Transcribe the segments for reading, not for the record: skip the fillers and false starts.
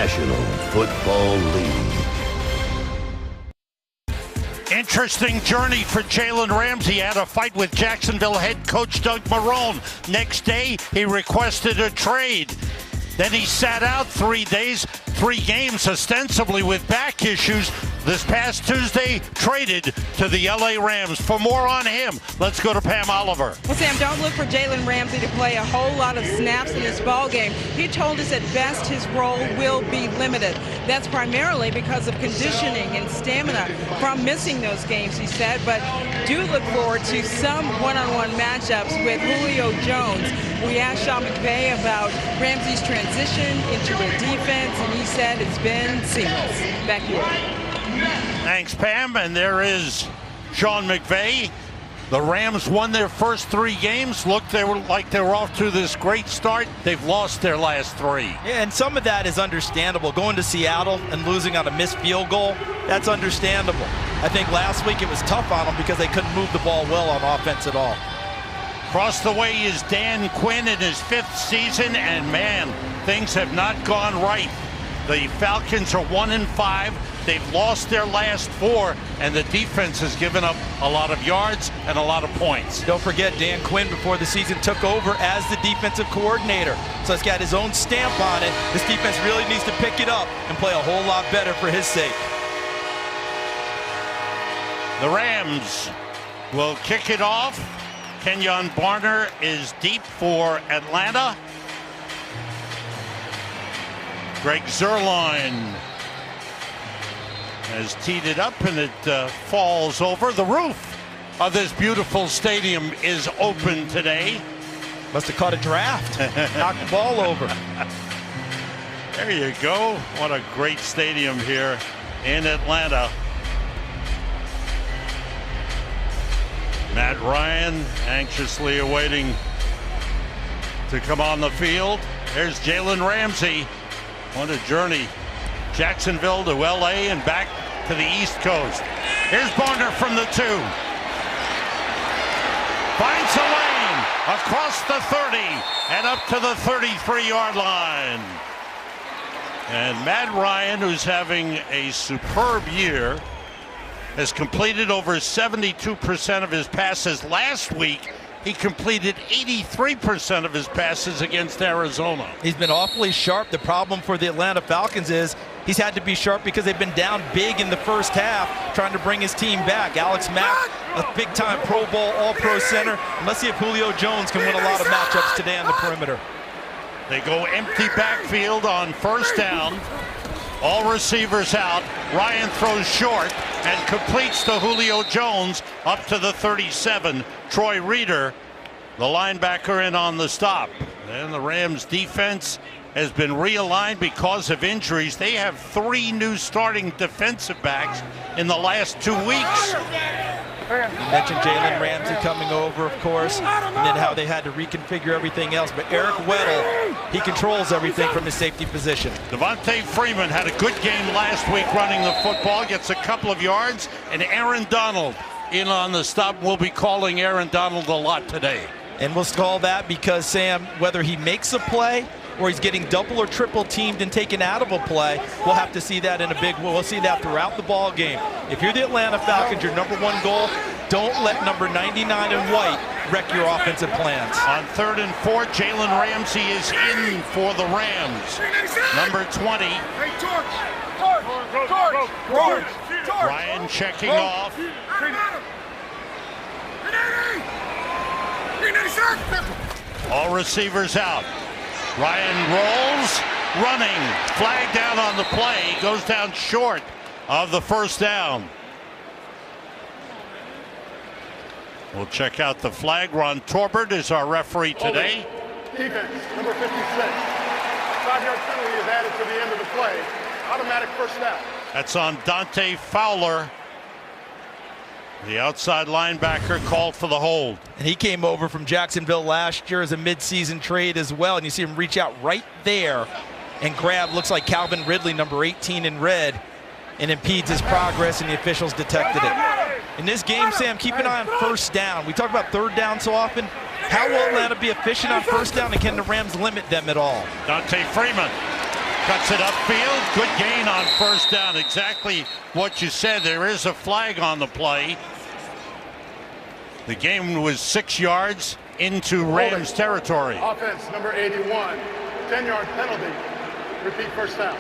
National Football League. Interesting journey for Jalen Ramsey. He had a fight with Jacksonville head coach Doug Marrone. Next day, he requested a trade. Then he sat out 3 days, 3 games, ostensibly with back issues. This past Tuesday, traded to the LARams. For more on him, let's go to Pam Oliver. Well, Sam, don't look for Jalen Ramsey to play a whole lot of snaps in this ball game. He told us at best his role will be limited. That's primarily because of conditioning and stamina from missing those games, he said. But do look forward to some one-on-one matchups with Julio Jones. We asked Sean McVay about Ramsey's transition into the defense, and he said it's been seamless. Back here. Thanks, Pam. And there is Sean McVay. The Rams won their first 3 games. Look, they were off to this great start. They've lost their last 3. Yeah, and some of that is understandable. Going to Seattle and losing on a missed field goal, that's understandable. I think last week it was tough on them because they couldn't move the ball well on offense at all. Across the way is Dan Quinn in his 5th season, and man, things have not gone right. The Falcons are 1-5. They've lost their last 4, and the defense has given up a lot of yards and a lot of points. Don't forget, Dan Quinn, before the season, took over as the defensive coordinator. So it's got his own stamp on it. This defense really needs to pick it up and play a whole lot better for his sake. The Rams will kick it off. Kenyon Barner is deep for Atlanta. Greg Zuerlein has teed it up, and it falls over. The roof of this beautiful stadium is open today. Must have caught a draft. Knocked the ball over. There you go. What a great stadium here in Atlanta. Matt Ryan anxiously awaiting to come on the field. There's Jalen Ramsey. What a journey. Jacksonville to LA and back to the East Coast. Here's Barner from the 2. Finds a lane across the 30 and up to the 33-yard line. And Matt Ryan, who's having a superb year, has completed over 72% of his passes. Last week, he completed 83% of his passes against Arizona. He's been awfully sharp. The problem for the Atlanta Falcons is he's had to be sharp because they've been down big in the first half, trying to bring his team back. Alex Mack, a big-time Pro Bowl, All-Pro center. And let's see if Julio Jones can win a lot of matchups today on the perimeter. They go empty backfield on first down. All receivers out. Ryan throws short and completes to Julio Jones up to the 37. Troy Reeder, the linebacker, in on the stop. And the Rams defense has been realigned because of injuries. They have 3 new starting defensive backs in the last 2 weeks. You mentioned Jalen Ramsey coming over, of course, and then how they had to reconfigure everything else. But Eric Weddle, he controls everything from his safety position. Devontae Freeman had a good game last week running the football, gets a couple of yards, and Aaron Donald in on the stop. We'll be calling Aaron Donald a lot today. And we'll call that because, Sam, whether he makes a play or he's getting double or triple teamed and taken out of a play, we'll have to see that in a big way. We'll see that throughout the ball game. If you're the Atlanta Falcons, your #1 goal, don't let number 99 in white wreck your offensive plans. On 3rd and 4, Jalen Ramsey is in for the Rams. Number 20. Ryan checking off. All receivers out. Ryan rolls, running, flag down on the play, goes down short of the first down. We'll check out the flag. Ron Torbert is our referee today. Defense, number 56. 5-yard penalty is added to the end of the play. Automatic first down. That's on Dante Fowler. The outside linebacker called for the hold. And he came over from Jacksonville last year as a midseason trade as well. And you see him reach out right there and grab, looks like Calvin Ridley, number 18 in red, and impedes his progress, and the officials detected it. In this game, Sam, keep an eye on first down. We talk about third down so often. How will Atlanta be efficient on first down, and can the Rams limit them at all? Dante Freeman Cuts it upfield. Good gain on first down. Exactly what you said. There is a flag on the play. The game was 6 yards into Rams territory. Offense, number 81. 10-yard penalty. Repeat first down.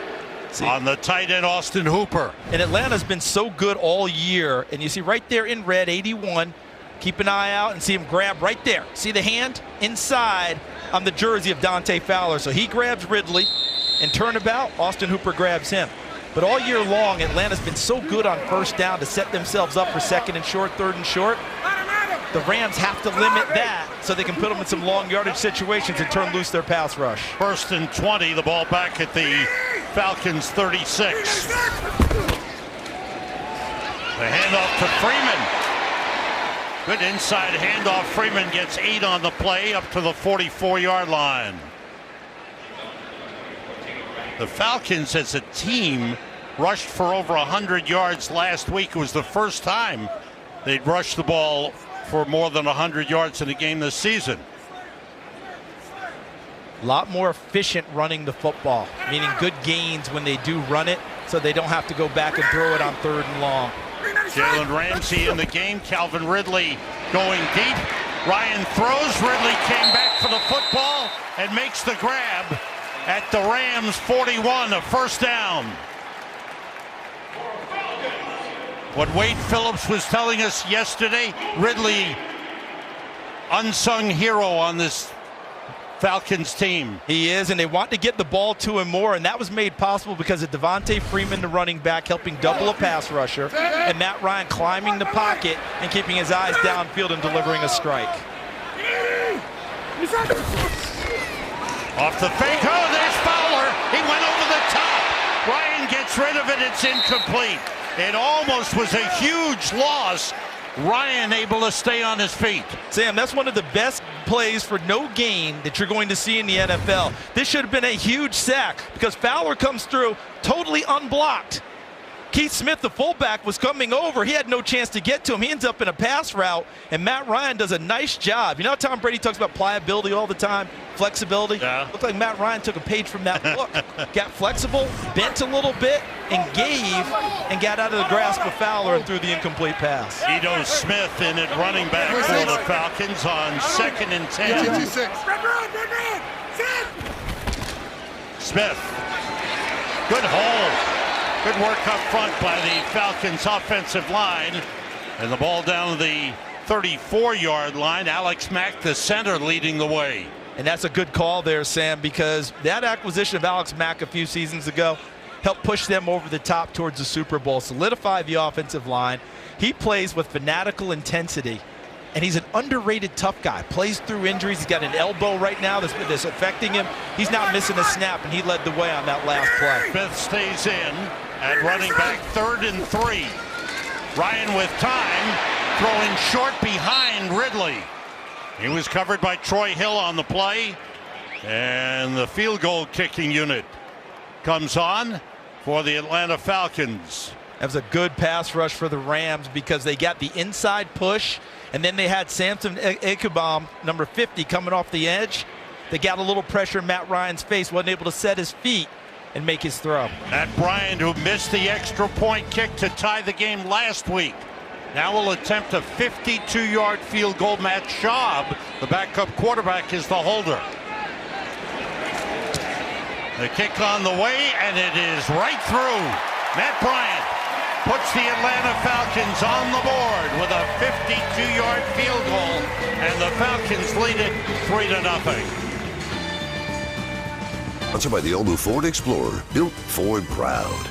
See, on the tight end, Austin Hooper. And Atlanta's been so good all year. And you see right there in red, 81. Keep an eye out and see him grab right there. See the hand inside on the jersey of Dante Fowler. So he grabs Ridley, and turnabout, Austin Hooper grabs him. But all year long, Atlanta's been so good on first down to set themselves up for second and short, third and short. The Rams have to limit that so they can put them in some long yardage situations and turn loose their pass rush. First and 20, the ball back at the Falcons 36. The handoff to Freeman. Good inside handoff. Freeman gets 8 on the play up to the 44-yard line. The Falcons as a team rushed for over 100 yards last week. It was the first time they'd rushed the ball for more than 100 yards in a game this season. A lot more efficient running the football, meaning good gains when they do run it, so they don't have to go back and throw it on third and long. Jalen Ramsey in the game. Calvin Ridley going deep. Ryan throws. Ridley came back for the football and makes the grab at the Rams 41, a first down. What Wade Phillips was telling us yesterday, Ridley, unsung hero on this Falcons team. He is, and they want to get the ball to him more, and that was made possible because of Devontae Freeman, the running back, helping double a pass rusher, and Matt Ryan climbing the pocket and keeping his eyes downfield and delivering a strike. Off the fake. Oh, there's Fowler. He went over the top. Ryan gets rid of it. It's incomplete. It almost was a huge loss. Ryan able to stay on his feet. Sam, that's one of the best plays for no gain that you're going to see in the NFL. This should have been a huge sack because Fowler comes through totally unblocked. Keith Smith, the fullback, was coming over. He had no chance to get to him. He ends up in a pass route, and Matt Ryan does a nice job. You know how Tom Brady talks about pliability all the time, flexibility? Yeah. Looked like Matt Ryan took a page from that book. Got flexible, bent a little bit, and gave, and got out of the grasp of Fowler and threw the incomplete pass. Edo Smith in at running back for the Falcons on 2nd and 10. Smith. Good hole. Good work up front by the Falcons offensive line. And the ball down to the 34-yard line. Alex Mack, the center, leading the way. And that's a good call there, Sam, because that acquisition of Alex Mack a few seasons ago helped push them over the top towards the Super Bowl, solidify the offensive line. He plays with fanatical intensity, and he's an underrated tough guy. Plays through injuries. He's got an elbow right now that's affecting him. He's not missing a snap, and he led the way on that last play. Smith stays in at running back 3rd and 3. Ryan with time, throwing short behind Ridley. He was covered by Troy Hill on the play, and the field goal kicking unit comes on for the Atlanta Falcons. That was a good pass rush for the Rams because they got the inside push, and then they had Samson Ekubam, number 50, coming off the edge. They got a little pressure in Matt Ryan's face, wasn't able to set his feet and make his throw. Matt Bryant, who missed the extra point kick to tie the game last week, now will attempt a 52-yard field goal. Matt Schaub, the backup quarterback, is the holder. The kick on the way, and it is right through. Matt Bryant puts the Atlanta Falcons on the board with a 52-yard field goal, and the Falcons lead it 3-0. Sponsored by the all-new Ford Explorer, built Ford proud.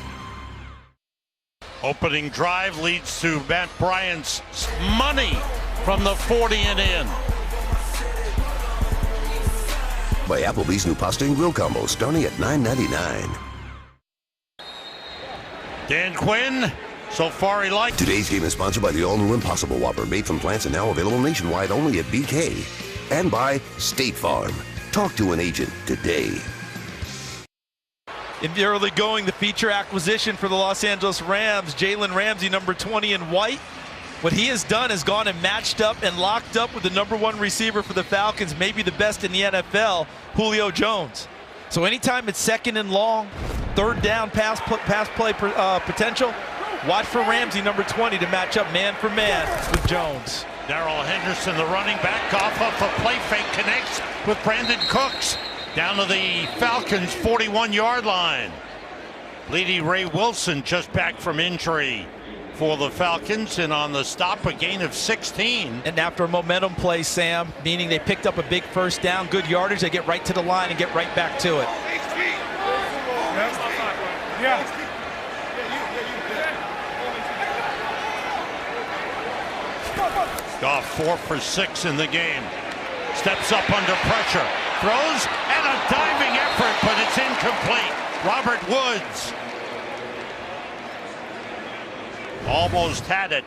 Opening drive leads to Matt Bryant's money from the 40 and in. By Applebee's new pasta and grill combo starting at $9.99. Dan Quinn, so far he likes. Today's game is sponsored by the all-new Impossible Whopper, made from plants and now available nationwide only at BK. And by State Farm. Talk to an agent today. In the early going, the feature acquisition for the Los Angeles Rams, Jalen Ramsey, number 20 in white. What he has done is gone and matched up and locked up with the number 1 receiver for the Falcons, maybe the best in the NFL, Julio Jones. So anytime it's second and long, third down pass play potential, watch for Ramsey, number 20, to match up man for man with Jones. Darrell Henderson, the running back, off a play fake, connects with Brandon Cooks down to the Falcons' 41-yard line. Bleedy Ray Wilson just back from injury for the Falcons, and on the stop, a gain of 16. And after a momentum play, Sam, meaning they picked up a big first down, good yardage, they get right to the line and get right back to it. Yeah. Goff 4 for 6 in the game. Steps up under pressure. Throws, and a diving effort, but it's incomplete. Robert Woods almost had it.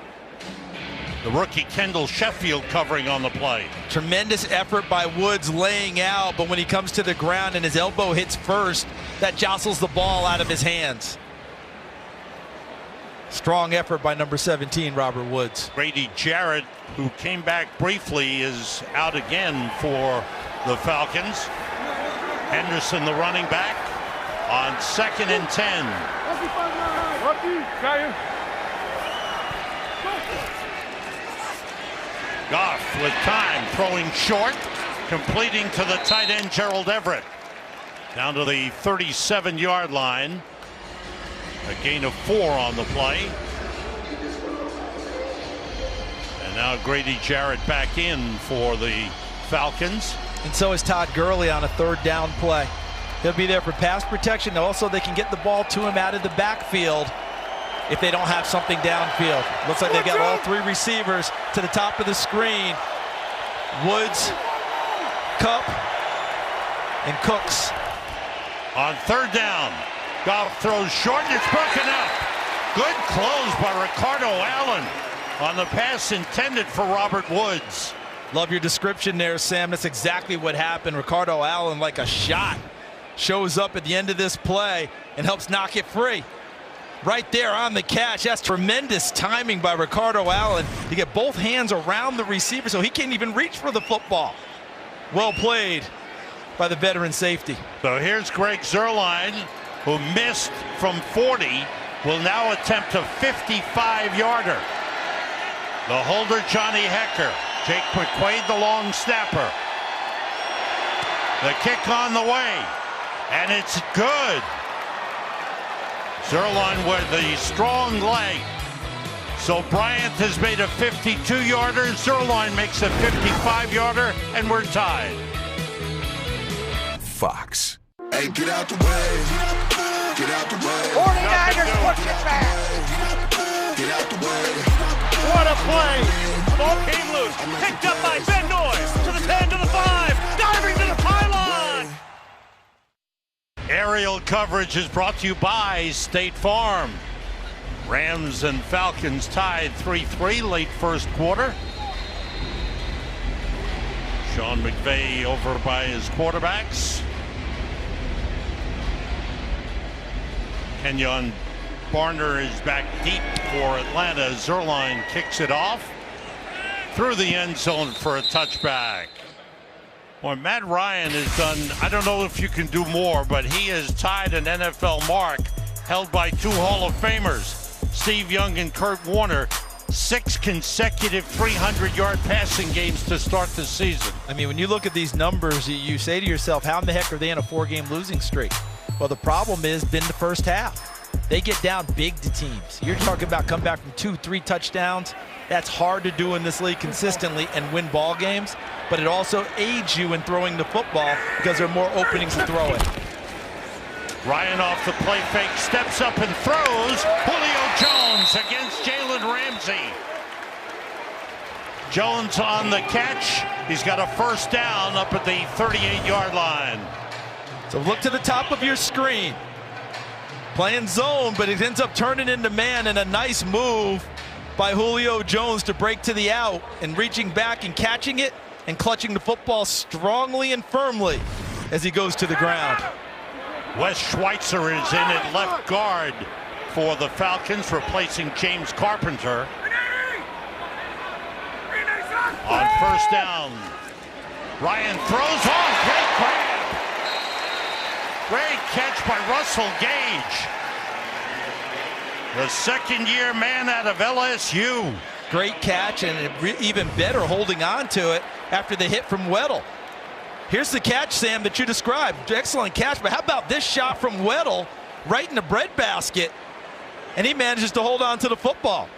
The rookie Kendall Sheffield covering on the play. Tremendous effort by Woods laying out, but when he comes to the ground and his elbow hits first, that jostles the ball out of his hands. Strong effort by number 17, Robert Woods. Grady Jarrett, who came back briefly, is out again for the Falcons. Henderson, the running back, on 2nd and 10. Goff with time, throwing short, completing to the tight end Gerald Everett. Down to the 37-yard line. A gain of 4 on the play. And now Grady Jarrett back in for the Falcons. And so is Todd Gurley on a third down play. He'll be there for pass protection. Also, they can get the ball to him out of the backfield if they don't have something downfield. Looks like they've got all 3 receivers to the top of the screen. Woods, Kupp, and Cooks. On third down, Goff throws short, and it's broken up. Good close by Ricardo Allen on the pass intended for Robert Woods. Love your description there, Sam. That's exactly what happened. Ricardo Allen, like a shot, shows up at the end of this play and helps knock it free. Right there on the catch. That's tremendous timing by Ricardo Allen to get both hands around the receiver so he can't even reach for the football. Well played by the veteran safety. So here's Greg Zuerlein, who missed from 40, will now attempt a 55-yarder. The holder, Johnny Hecker. Jake McQuaid, the long snapper. The kick on the way, and it's good. Zuerlein with the strong leg. So Bryant has made a 52-yarder, Zuerlein makes a 55-yarder, and we're tied. Fox. Hey, get out the way. Get out the way. 49ers push it back. Get out the way. What a play. The ball came loose. Picked up by Ben Noyes. To the 10, to the 5. Diving to the pylon. Aerial coverage is brought to you by State Farm. Rams and Falcons tied 3-3 late first quarter. Sean McVay over by his quarterbacks. Kenyon Barner is back deep for Atlanta. Zuerlein kicks it off through the end zone for a touchback. Well, Matt Ryan has done, I don't know if you can do more, but he has tied an NFL mark held by 2 Hall of Famers, Steve Young and Kurt Warner. 6 consecutive 300-yard passing games to start the season. I mean, when you look at these numbers, you say to yourself, how in the heck are they in a 4-game losing streak? Well, the problem is been the first half. They get down big to teams. You're talking about come back from 2-3 touchdowns. That's hard to do in this league consistently and win ball games, but it also aids you in throwing the football because there are more openings to throw it. Ryan off the play fake, steps up and throws. Julio Jones against Jalen Ramsey. Jones on the catch. He's got a first down up at the 38-yard line. So look to the top of your screen. Playing zone, but it ends up turning into man, and a nice move by Julio Jones to break to the out and reaching back and catching it and clutching the football strongly and firmly as he goes to the ground. Wes Schweitzer is in at left guard for the Falcons, replacing James Carpenter. On first down, Ryan throws on, great grab. Great catch by Russell Gage. The second-year man out of LSU. Great catch, and even better holding on to it after the hit from Weddle. Here's the catch, Sam, that you described. Excellent catch, but how about this shot from Weddle right in the breadbasket, and he manages to hold on to the football.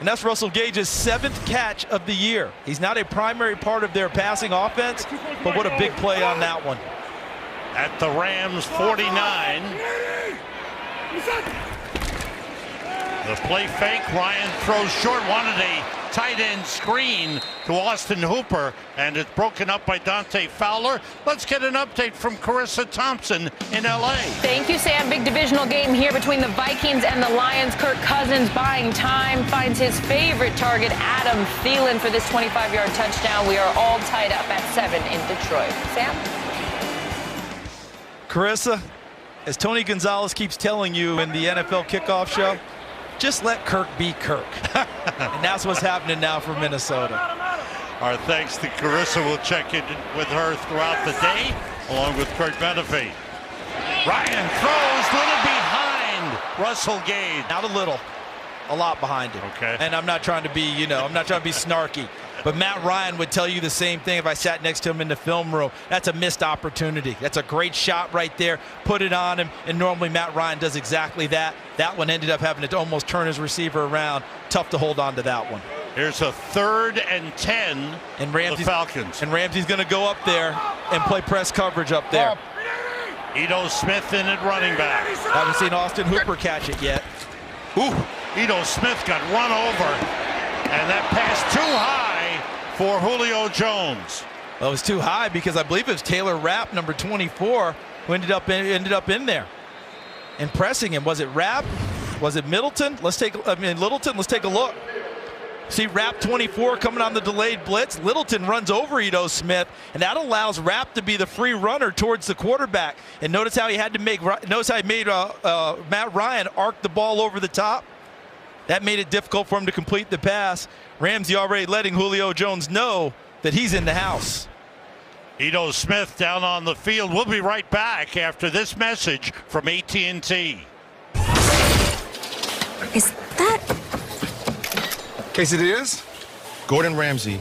And that's Russell Gage's 7th catch of the year. He's not a primary part of their passing offense, but what a big play on that one. At the Rams 49. The play fake, Ryan throws short, wanted a tight end screen to Austin Hooper, and it's broken up by Dante Fowler. Let's get an update from Carissa Thompson in LA. Thank you, Sam. Big divisional game here between the Vikings and the Lions. Kirk Cousins buying time, finds his favorite target, Adam Thielen, for this 25-yard touchdown. We are all tied up at 7 in Detroit. Sam? Carissa, as Tony Gonzalez keeps telling you in the NFL kickoff show, just let Kirk be Kirk. And that's what's happening now for Minnesota. Our thanks to Carissa. We'll check in with her throughout the day, along with Kurt Benefee. Ryan throws little behind Russell Gage. Not a little, a lot behind him. Okay. And I'm not trying to be, I'm not trying to be snarky. But Matt Ryan would tell you the same thing if I sat next to him in the film room. That's a missed opportunity. That's a great shot right there. Put it on him, and normally Matt Ryan does exactly that. That one ended up having to almost turn his receiver around. Tough to hold on to that one. Here's a 3rd and 10 and the Falcons. And Ramsey's going to go up there and play press coverage up there. Ito Smith in at running back. Haven't seen Austin Hooper catch it yet. Ooh, Ito Smith got run over, and that pass too high for Julio Jones. Well, it was too high because I believe it was Taylor Rapp, number 24, who ended up in there and pressing him. Was it Rapp? Was it Littleton? Let's take a look. See Rapp 24 coming on the delayed blitz. Littleton runs over Ito Smith, and that allows Rapp to be the free runner towards the quarterback. And notice how he had to make. Notice how he made Matt Ryan arc the ball over the top. That made it difficult for him to complete the pass. Ramsey already letting Julio Jones know that he's in the house. Ito Smith down on the field. We'll be right back after this message from AT&T. Is that Quesadillas? Gordon Ramsay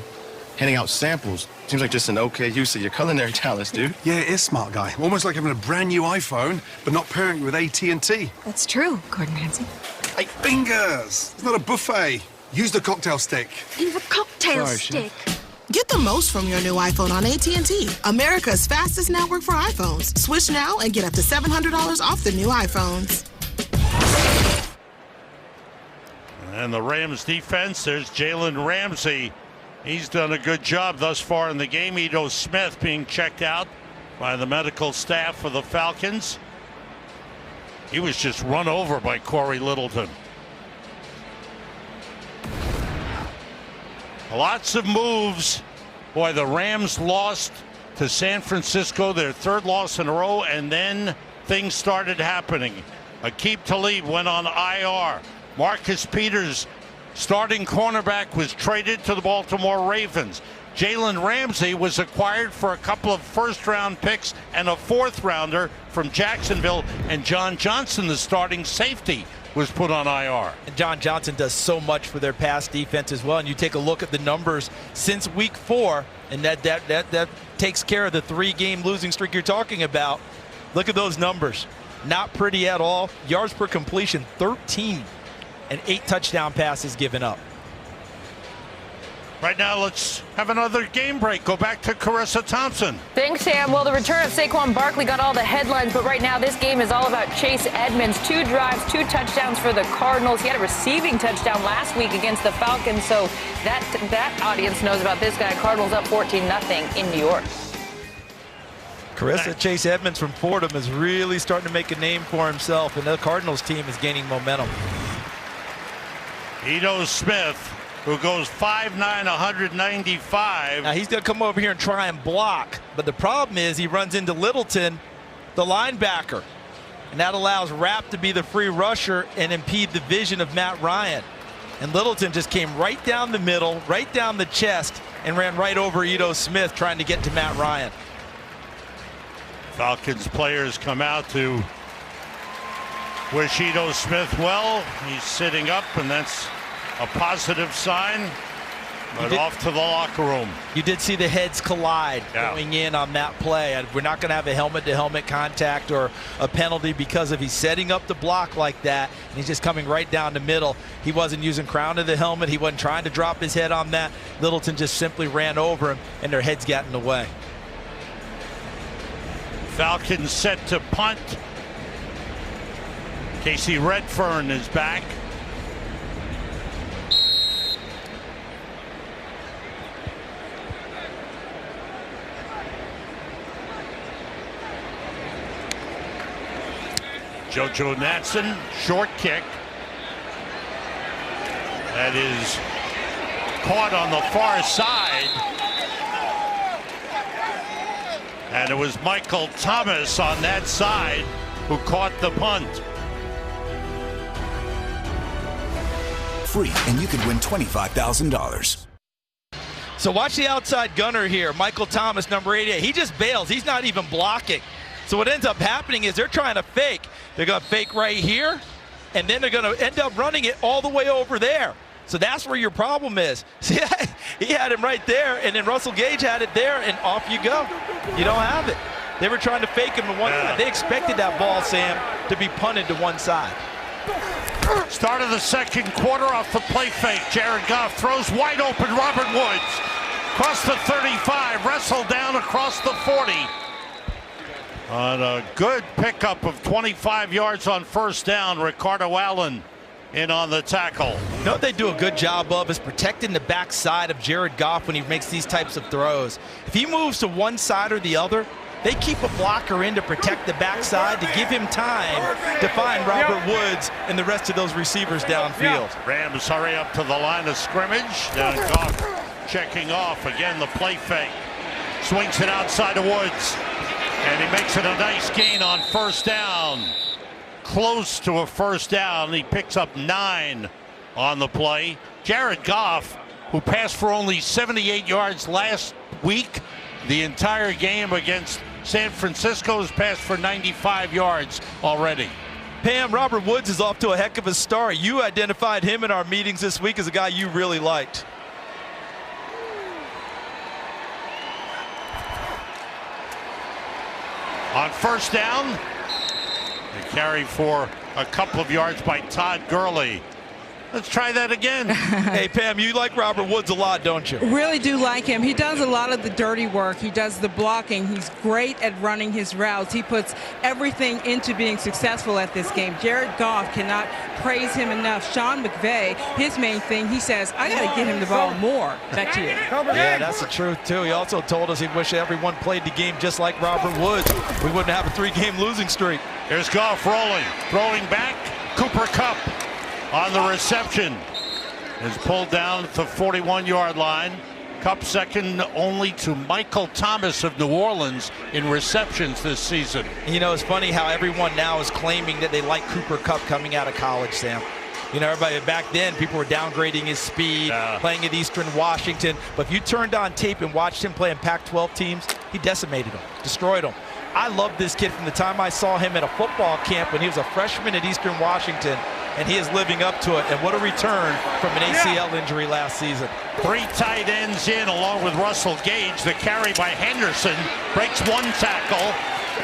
handing out samples. Seems like just an okay use of your culinary talents, dude. Yeah, it is, smart guy. Almost like having a brand new iPhone, but not pairing it with AT&T. That's true, Gordon Ramsay. Hey, fingers! It's not a buffet. Use the cocktail stick. Leave a cocktail stick. Get the most from your new iPhone on AT&T, America's fastest network for iPhones. Switch now and get up to $700 off the new iPhones. And the Rams defense, there's Jalen Ramsey. He's done a good job thus far in the game. Ito Smith being checked out by the medical staff for the Falcons. He was just run over by Corey Littleton. Lots of moves. Boy, the Rams lost to San Francisco, their 3rd loss in a row, and then things started happening. Aqib Talib went on IR. Marcus Peters, starting cornerback, was traded to the Baltimore Ravens. Jalen Ramsey was acquired for a couple of 1st-round picks and a 4th-rounder from Jacksonville, and John Johnson, the starting safety, was put on IR. And John Johnson does so much for their pass defense as well. And you take a look at the numbers since week 4, and that takes care of the 3-game losing streak you're talking about. Look at those numbers. Not pretty at all. Yards per completion, 13, and 8 touchdown passes given up. Right now, let's have another game break. Go back to Carissa Thompson. Thanks, Sam. Well, the return of Saquon Barkley got all the headlines, but right now this game is all about Chase Edmonds. 2 drives, 2 touchdowns for the Cardinals. He had a receiving touchdown last week against the Falcons, so that audience knows about this guy. Cardinals up 14-0 in New York. Carissa, Chase Edmonds from Fordham is really starting to make a name for himself, and the Cardinals team is gaining momentum. Ito Smith, who goes 5'9", 195. Now he's going to come over here and try and block, but the problem is he runs into Littleton, the linebacker, and that allows Rapp to be the free rusher and impede the vision of Matt Ryan. And Littleton just came right down the middle, right down the chest, and ran right over Ito Smith trying to get to Matt Ryan. Falcons players come out to wish Ito Smith well. He's sitting up, and that's a positive sign. But off to the locker room. You did see the heads collide going in on that play. And we're not going to have a helmet-to-helmet contact or a penalty because of he's setting up the block like that, and he's just coming right down the middle. He wasn't using crown of the helmet. He wasn't trying to drop his head on that. Littleton just simply ran over him, and their heads got in the way. Falcons set to punt. Casey Redfern is back. JoJo Natson, short kick. That is caught on the far side. And it was Michael Thomas on that side who caught the punt. Free, and you could win $25,000. So watch the outside gunner here, Michael Thomas, number 88. He just bails. He's not even blocking. So what ends up happening is they're trying to fake. They're going to fake right here, and then they're going to end up running it all the way over there. So that's where your problem is. See, he had him right there, and then Russell Gage had it there, and off you go. You don't have it. They were trying to fake him to one side. They expected that ball, Sam, to be punted to one side. Start of the second quarter off the play fake. Jared Goff throws wide open Robert Woods. Across the 35, wrestled down across the 40. On a good pickup of 25 yards on first down, Ricardo Allen in on the tackle. You know what they do a good job of is protecting the backside of Jared Goff when he makes these types of throws. If he moves to one side or the other, they keep a blocker in to protect the backside to give him time to find Robert Woods and the rest of those receivers downfield. Rams hurry up to the line of scrimmage. Down Goff checking off. Again, the play fake. Swings it outside of Woods. And he makes it a nice gain on first down. Close to a first down. He picks up 9 on the play. Jared Goff, who passed for only 78 yards last week, the entire game against San Francisco, has passed for 95 yards already. Pam, Robert Woods is off to a heck of a start. You identified him in our meetings this week as a guy you really liked. On first down, a carry for a couple of yards by Todd Gurley. Let's try that again. Hey, Pam, you like Robert Woods a lot, don't you? Really do like him. He does a lot of the dirty work. He does the blocking. He's great at running his routes. He puts everything into being successful at this game. Jared Goff cannot praise him enough. Sean McVay, his main thing, he says, I got to get him the ball more. Back to you. Yeah, that's the truth, too. He also told us he'd wish everyone played the game just like Robert Woods. We wouldn't have a 3-game losing streak. Here's Goff rolling. Throwing back. Cooper Kupp on the reception is pulled down at the 41-yard line. Kupp second only to Michael Thomas of New Orleans in receptions this season. You know, it's funny how everyone now is claiming that they like Cooper Kupp coming out of college, Sam. You know, everybody back then, people were downgrading his speed, playing at Eastern Washington. But if you turned on tape and watched him play in Pac-12 teams, he decimated them, destroyed them. I love this kid from the time I saw him at a football camp when he was a freshman at Eastern Washington, and he is living up to it. And what a return from an ACL injury last season. 3 tight ends in along with Russell Gage. The carry by Henderson breaks 1 tackle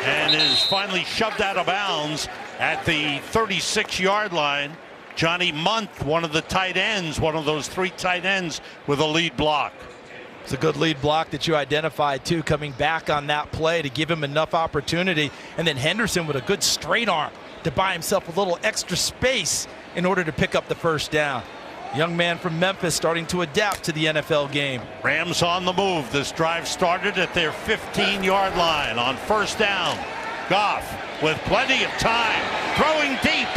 and is finally shoved out of bounds at the 36-yard line. Johnny Munt, one of the tight ends, one of those 3 tight ends with a lead block. It's a good lead block that you identified, too, coming back on that play to give him enough opportunity. And then Henderson with a good straight arm to buy himself a little extra space in order to pick up the first down. Young man from Memphis starting to adapt to the NFL game. Rams on the move. This drive started at their 15-yard line on first down. Goff with plenty of time, throwing deep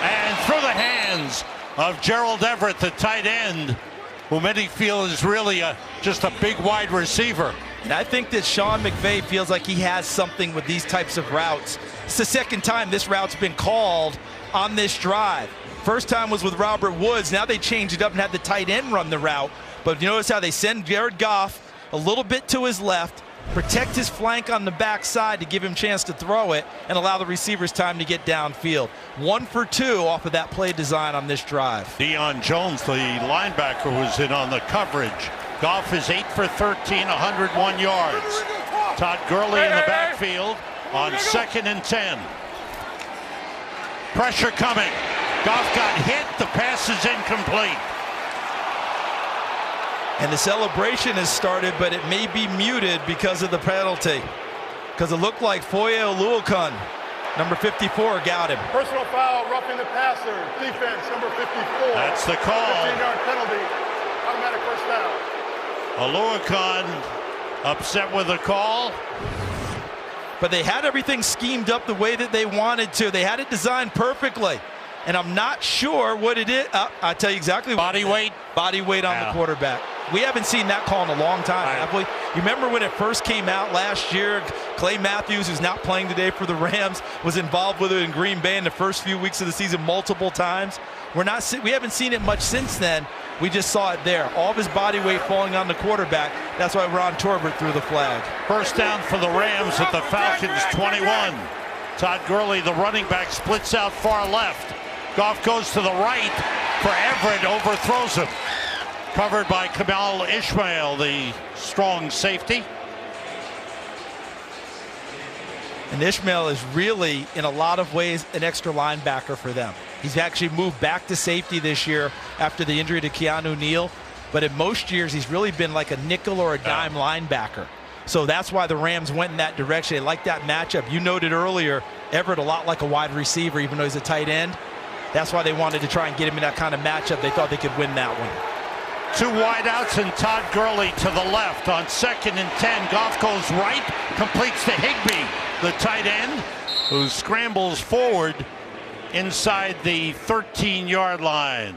and through the hands of Gerald Everett, the tight end, who many feel is really just a big wide receiver. And I think that Sean McVay feels like he has something with these types of routes. It's the second time this route's been called on this drive. First time was with Robert Woods. Now they changed it up and had the tight end run the route. But you notice how they send Jared Goff a little bit to his left, protect his flank on the backside to give him a chance to throw it and allow the receivers time to get downfield. 1 for 2 off of that play design on this drive. Neion Jones, the linebacker, was in on the coverage. Goff is 8 for 13, 101 yards. Todd Gurley in the backfield on 2nd and 10. Pressure coming. Goff got hit. The pass is incomplete. And the celebration has started, but it may be muted because of the penalty. Because it looked like Foye Oluokun, number 54, got him. Personal foul, roughing the passer. Defense, number 54. That's the call. 15-yard penalty. Automatic first down. Oluokun upset with the call. But they had everything schemed up the way that they wanted to. They had it designed perfectly. And I'm not sure what it is. I'll tell you exactly what. Body weight? Body weight on the quarterback. We haven't seen that call in a long time, have we? You remember when it first came out last year, Clay Matthews, who's not playing today for the Rams, was involved with it in Green Bay in the first few weeks of the season multiple times. We haven't seen it much since then. We just saw it there. All of his body weight falling on the quarterback. That's why Ron Torbert threw the flag. First down for the Rams at the Falcons 21. Todd Gurley, the running back, splits out far left. Goff goes to the right for Everett, overthrows him. Covered by Kamal Ishmael, the strong safety. And Ishmael is really, in a lot of ways, an extra linebacker for them. He's actually moved back to safety this year after the injury to Keanu Neal. But in most years, he's really been like a nickel or a dime linebacker. So that's why the Rams went in that direction. They like that matchup. You noted earlier, Everett a lot like a wide receiver, even though he's a tight end. That's why they wanted to try and get him in that kind of matchup. They thought they could win that one. 2 wideouts and Todd Gurley to the left on 2nd and 10. Goff goes right, completes to Higbee, the tight end, who scrambles forward inside the 13-yard line.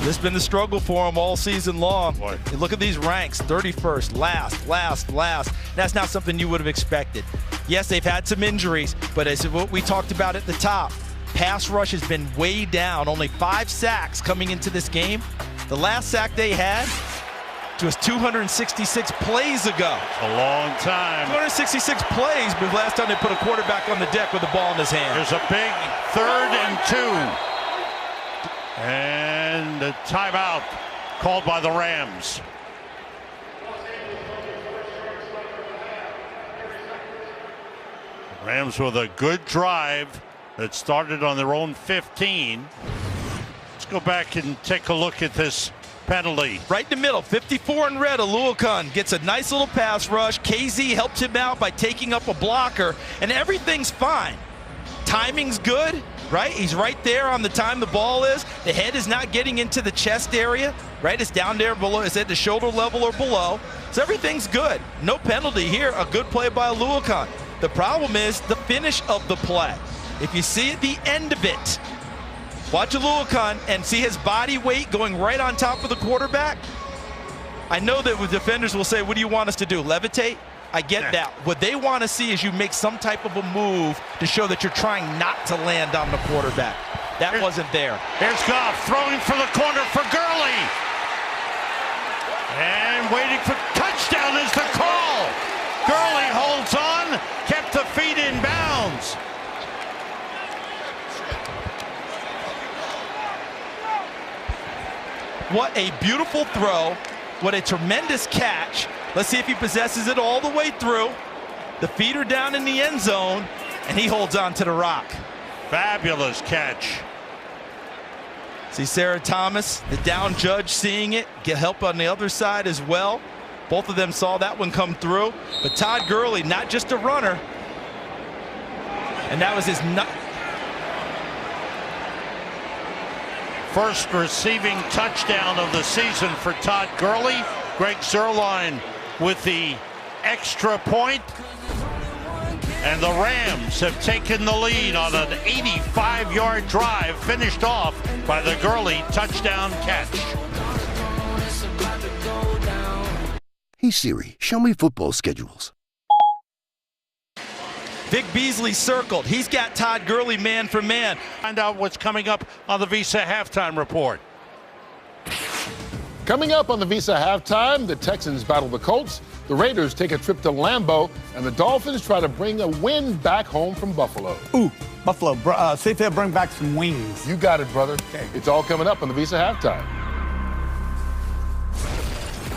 This has been the struggle for him all season long. Look at these ranks, 31st, last. That's not something you would have expected. Yes, they've had some injuries, but as what we talked about at the top, pass rush has been way down. Only 5 sacks coming into this game. The last sack they had was 266 plays ago. A long time. 266 plays, but last time they put a quarterback on the deck with the ball in his hand. There's a big 3rd and 2. And a timeout called by the Rams. Rams with a good drive that started on their own 15. Let's go back and take a look at this penalty. Right in the middle, 54 in red, Oluokun gets a nice little pass rush. KZ helps him out by taking up a blocker, and everything's fine. Timing's good, right? He's right there on the time the ball is. The head is not getting into the chest area, right? It's down there below. It's at the shoulder level or below. So everything's good. No penalty here. A good play by Oluokun. The problem is the finish of the play. If you see at the end of it, watch Oluokun and see his body weight going right on top of the quarterback. I know that with defenders will say, what do you want us to do, levitate? I get that. What they want to see is you make some type of a move to show that you're trying not to land on the quarterback. That wasn't there. Here's Goff throwing for the corner for Gurley. And waiting for touchdown is the call. Gurley holds on, kept the feet in bounds. What a beautiful throw. What a tremendous catch. Let's see if he possesses it all the way through. The feet are down in the end zone, and he holds on to the rock. Fabulous catch. See Sarah Thomas, the down judge, seeing it, get help on the other side as well. Both of them saw that one come through. But Todd Gurley, not just a runner, and that was his first receiving touchdown of the season for Todd Gurley. Greg Zuerlein with the extra point. And the Rams have taken the lead on an 85-yard drive, finished off by the Gurley touchdown catch. Hey Siri, show me football schedules. Vic Beasley circled. He's got Todd Gurley man for man. Find out what's coming up on the Visa halftime report. Coming up on the Visa halftime, the Texans battle the Colts, the Raiders take a trip to Lambeau, and the Dolphins try to bring a win back home from Buffalo. Ooh, Buffalo. See if they'll bring back some wings. You got it, brother. Okay. It's all coming up on the Visa halftime.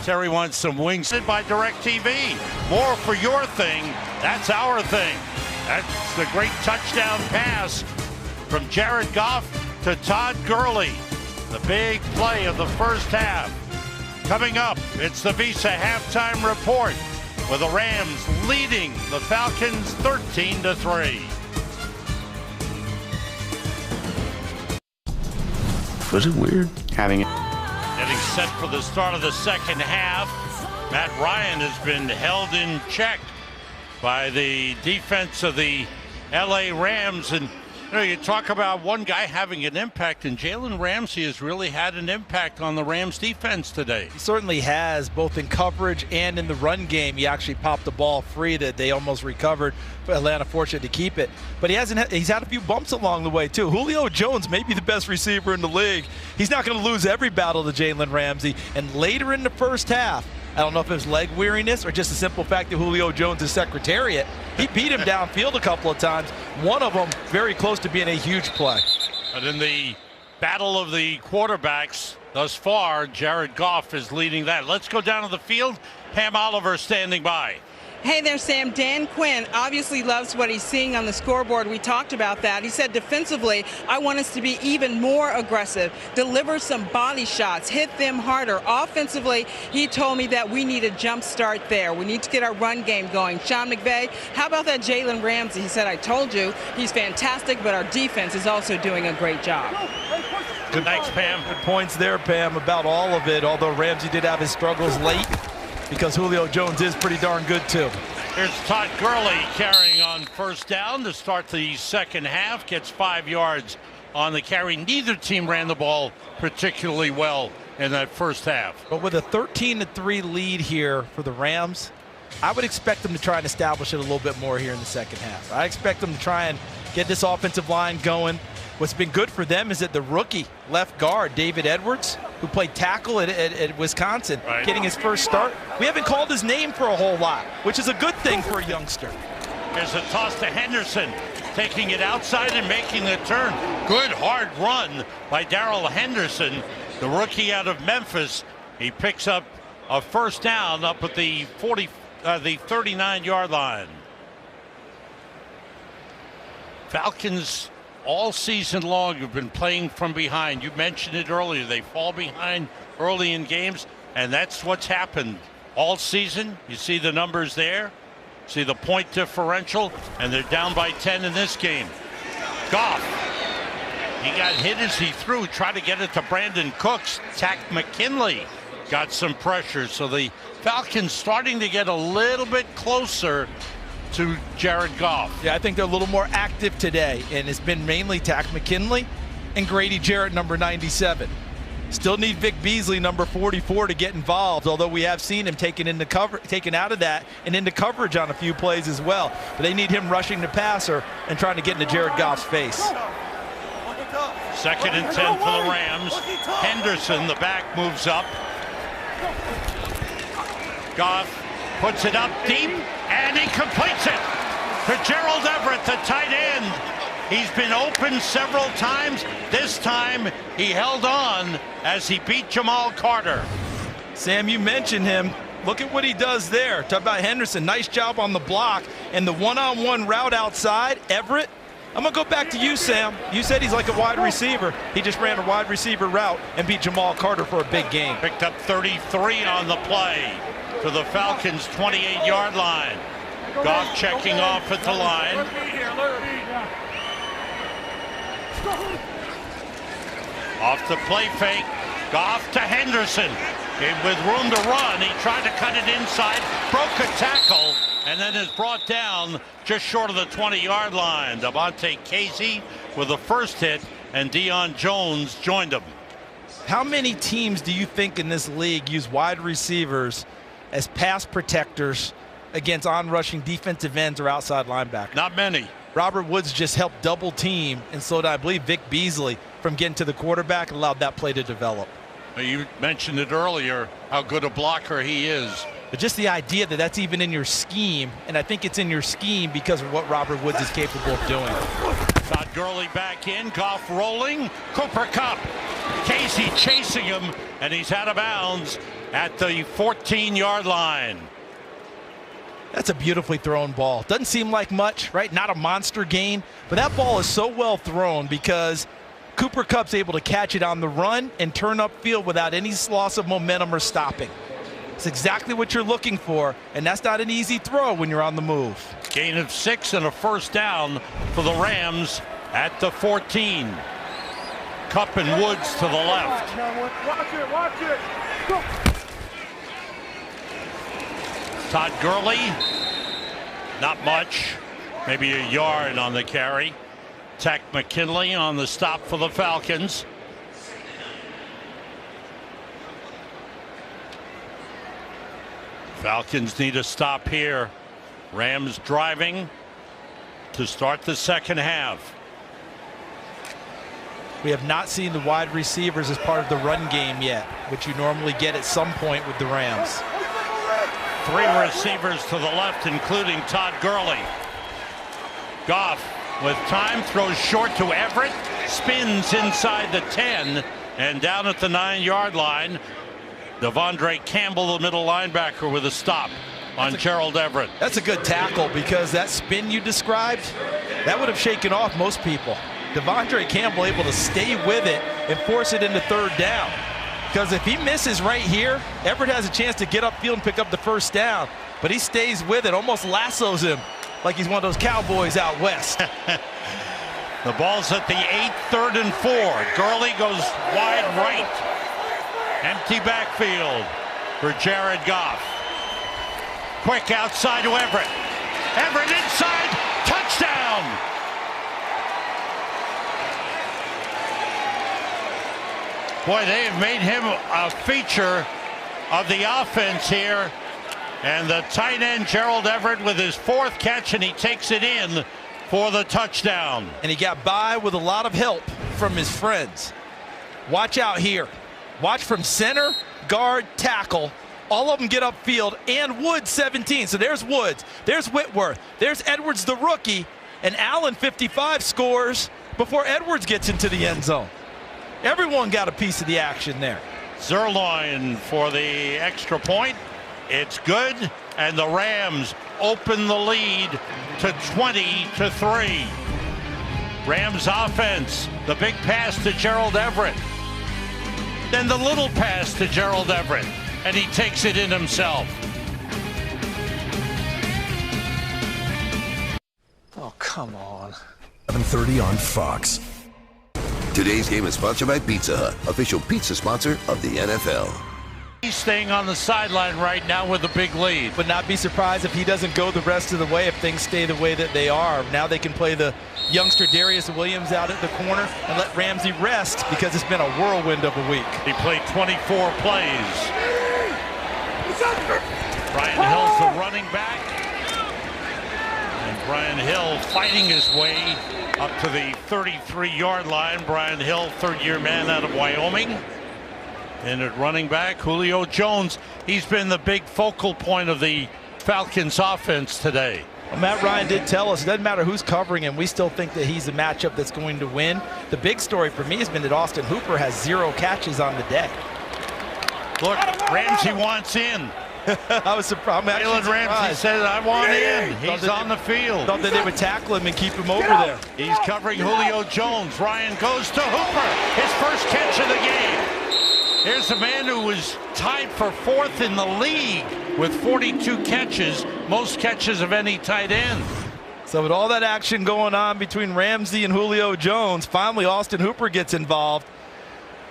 Terry wants some wings by DirecTV. More for your thing. That's our thing. That's the great touchdown pass from Jared Goff to Todd Gurley. The big play of the first half. Coming up, it's the Visa halftime report with the Rams leading the Falcons 13-3. Was it weird? Getting set for the start of the second half. Matt Ryan has been held in check by the defense of the LARams. And you talk about one guy having an impact, and Jalen Ramsey has really had an impact on the Rams defense today. He certainly has, both in coverage and in the run game. He actually popped the ball free that they almost recovered. But Atlanta fortunate to keep it. But he's had a few bumps along the way, too. Julio Jones may be the best receiver in the league. He's not going to lose every battle to Jalen Ramsey. And later in the first half, I don't know if it was leg weariness or just the simple fact that Julio Jones is Secretariat. He beat him downfield a couple of times. One of them very close to being a huge play. But in the battle of the quarterbacks thus far, Jared Goff is leading that. Let's go down to the field. Pam Oliver standing by. Hey there, Sam. Dan Quinn obviously loves what he's seeing on the scoreboard. We talked about that. He said defensively, I want us to be even more aggressive, deliver some body shots, hit them harder. Offensively, he told me that we need a jump start there. We need to get our run game going. Sean McVay, how about that Jalen Ramsey? He said, I told you, he's fantastic, but our defense is also doing a great job. Good thanks, Pam. Good points there, Pam, about all of it, although Ramsey did have his struggles late, because Julio Jones is pretty darn good, too. Here's Todd Gurley carrying on first down to start the second half. Gets 5 yards on the carry. Neither team ran the ball particularly well in that first half. But with a 13-3 lead here for the Rams, I would expect them to try and establish it a little bit more here in the second half. I expect them to try and get this offensive line going. What's been good for them is that the rookie left guard, David Edwards, who played tackle at Wisconsin, getting his first start. We haven't called his name for a whole lot, which is a good thing for a youngster. There's a toss to Henderson, taking it outside and making the turn. Good hard run by Darrell Henderson, the rookie out of Memphis. He picks up a first down up at the 39-yard line. Falcons all season long have been playing from behind. You mentioned it earlier. They fall behind early in games, and that's what's happened all season. You see the numbers there. See the point differential, and they're down by 10 in this game. Goff, he got hit as he threw, tried to get it to Brandon Cooks. Tack McKinley got some pressure, so the Falcons starting to get a little bit closer to Jared Goff. Yeah, I think they're a little more active today, and it's been mainly Tack McKinley and Grady Jarrett, number 97. Still need Vic Beasley, number 44, to get involved, although we have seen him taken out of that and into coverage on a few plays as well. But they need him rushing the passer and trying to get into Jared Goff's face. 2nd and 10 for the Rams. Henderson, the back, moves up. Goff puts it up deep, and he completes it to Gerald Everett, the tight end. He's been open several times. This time, he held on as he beat Jamal Carter. Sam, you mentioned him. Look at what he does there. Talk about Henderson. Nice job on the block. And the one-on-one route outside, Everett. I'm going to go back to you, Sam. You said he's like a wide receiver. He just ran a wide receiver route and beat Jamal Carter for a big game. Picked up 33 on the play to the Falcons' 28-yard line. Goff checking off at the line. Off the play fake. Goff to Henderson. With room to run, he tried to cut it inside, broke a tackle, and then is brought down just short of the 20-yard line. Devontae Casey with the first hit, and Deion Jones joined him. How many teams do you think in this league use wide receivers as pass protectors against on-rushing defensive ends or outside linebackers? Not many. Robert Woods just helped double team and slowed, I believe, Vic Beasley from getting to the quarterback and allowed that play to develop. You mentioned it earlier, how good a blocker he is. But just the idea that that's even in your scheme, and I think it's in your scheme because of what Robert Woods is capable of doing. Todd Gurley back in, Goff rolling, Cooper Kupp. Casey chasing him, and he's out of bounds at the 14-yard line. That's a beautifully thrown ball. Doesn't seem like much, right? Not a monster gain, but that ball is so well thrown because Cooper Kupp's able to catch it on the run and turn upfield without any loss of momentum or stopping. It's exactly what you're looking for, and that's not an easy throw when you're on the move. Gain of 6 and a first down for the Rams at the 14. Kupp and Woods to the left. Watch it. Go. Todd Gurley, not much, maybe a yard on the carry. Tech McKinley on the stop for the Falcons. Falcons need a stop here. Rams driving to start the second half. We have not seen the wide receivers as part of the run game yet, which you normally get at some point with the Rams. 3 receivers to the left, including Todd Gurley. Goff with time, throws short to Everett, spins inside the 10, and down at the 9-yard line. Devondre Campbell, the middle linebacker, with a stop on Gerald Everett. That's a good tackle because that spin you described, that would have shaken off most people. Devondre Campbell able to stay with it and force it into third down. Because if he misses right here, Everett has a chance to get upfield and pick up the first down. But he stays with it, almost lassos him like he's one of those cowboys out west. The ball's at the 8, 3rd and 4. Gurley goes wide right. Empty backfield for Jared Goff. Quick outside to Everett. Everett inside, touchdown! Boy, they have made him a feature of the offense here. And the tight end, Gerald Everett, with his 4th catch, and he takes it in for the touchdown. And he got by with a lot of help from his friends. Watch out here. Watch from center, guard, tackle. All of them get upfield, and Woods 17. So there's Woods, there's Whitworth, there's Edwards the rookie, and Allen 55 scores before Edwards gets into the end zone. Everyone got a piece of the action there. Zerline for the extra point. It's good, and the Rams open the lead to 20-3. Rams offense, the big pass to Gerald Everett. Then the little pass to Gerald Everett, and he takes it in himself. Oh, come on. 7:30 on Fox. Today's game is sponsored by Pizza Hut, official pizza sponsor of the NFL. He's staying on the sideline right now with a big lead. Would not be surprised if he doesn't go the rest of the way if things stay the way that they are. Now they can play the youngster Darius Williams out at the corner and let Ramsey rest because it's been a whirlwind of a week. He played 24 plays. Brian Hill's the running back. And Brian Hill fighting his way up to the 33-yard line. Brian Hill, 3rd-year man out of Wyoming. And at running back, Julio Jones. He's been the big focal point of the Falcons offense today. Well, Matt Ryan did tell us it doesn't matter who's covering him. We still think that he's the matchup that's going to win. The big story for me has been that Austin Hooper has 0 catches on the day. Look, Ramsey wants in. I was surprised. Jalen Ramsey said, I want in. He's on the field. Thought that they would tackle him and keep him over there. He's covering Julio Jones. Ryan goes to Hooper. His first catch of the game. Here's a man who was tied for 4th in the league with 42 catches, most catches of any tight end. So with all that action going on between Ramsey and Julio Jones, finally Austin Hooper gets involved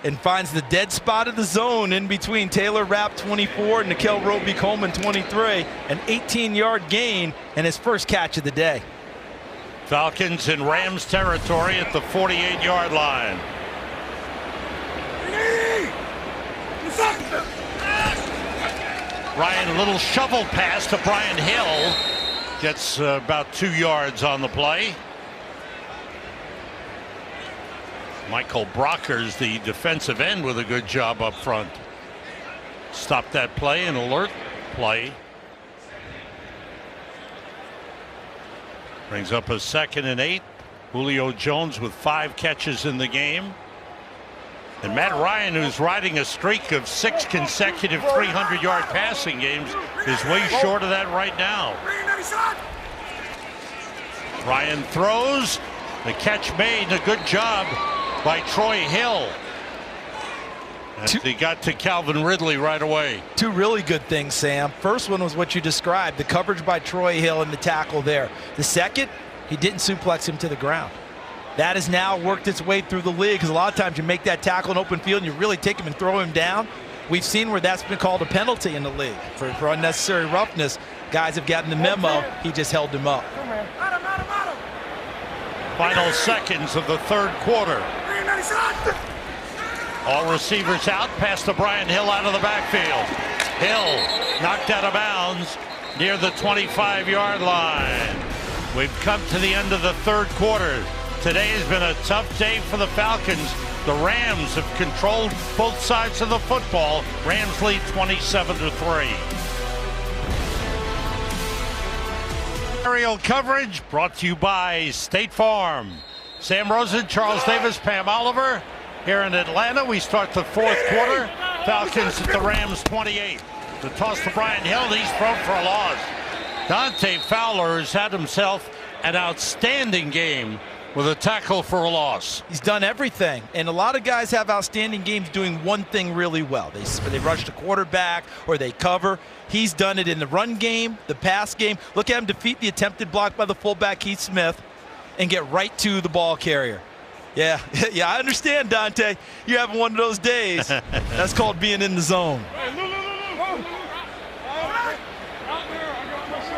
and finds the dead spot of the zone in between Taylor Rapp 24 and Nickel Roby Coleman 23. An 18-yard gain and his first catch of the day. Falcons in Rams territory at the 48-yard line. Ryan, a little shovel pass to Brian Hill. Gets about 2 yards on the play. Michael Brockers, the defensive end, with a good job up front. Stop that play, an alert play. Brings up a 2nd and 8. Julio Jones with 5 catches in the game. And Matt Ryan, who's riding a streak of 6 consecutive 300-yard passing games, is way short of that right now. Ryan throws. The catch made. A good job by Troy Hill. And he got to Calvin Ridley right away. 2 really good things, Sam. First one was what you described, the coverage by Troy Hill and the tackle there. The second, he didn't suplex him to the ground. That has now worked its way through the league, because a lot of times you make that tackle in open field and you really take him and throw him down. We've seen where that's been called a penalty in the league for unnecessary roughness. Guys have gotten the memo. He just held him up. Final seconds of the 3rd quarter. All receivers out, pass to Brian Hill out of the backfield. Hill knocked out of bounds near the 25-yard line. We've come to the end of the 3rd quarter. Today has been a tough day for the Falcons. The Rams have controlled both sides of the football. Rams lead 27-3. Aerial coverage brought to you by State Farm. Sam Rosen, Charles Davis, Pam Oliver. Here in Atlanta, we start the 4th quarter. Falcons at the Rams 28. The toss to Brian Hill, he's thrown for a loss. Dante Fowler has had himself an outstanding game with a tackle for a loss. He's done everything, and a lot of guys have outstanding games doing one thing really well. They rush the quarterback or they cover. He's done it in the run game, the pass game. Look at him defeat the attempted block by the fullback Keith Smith and get right to the ball carrier. Yeah, I understand, Dante. You're having one of those days. That's called being in the zone.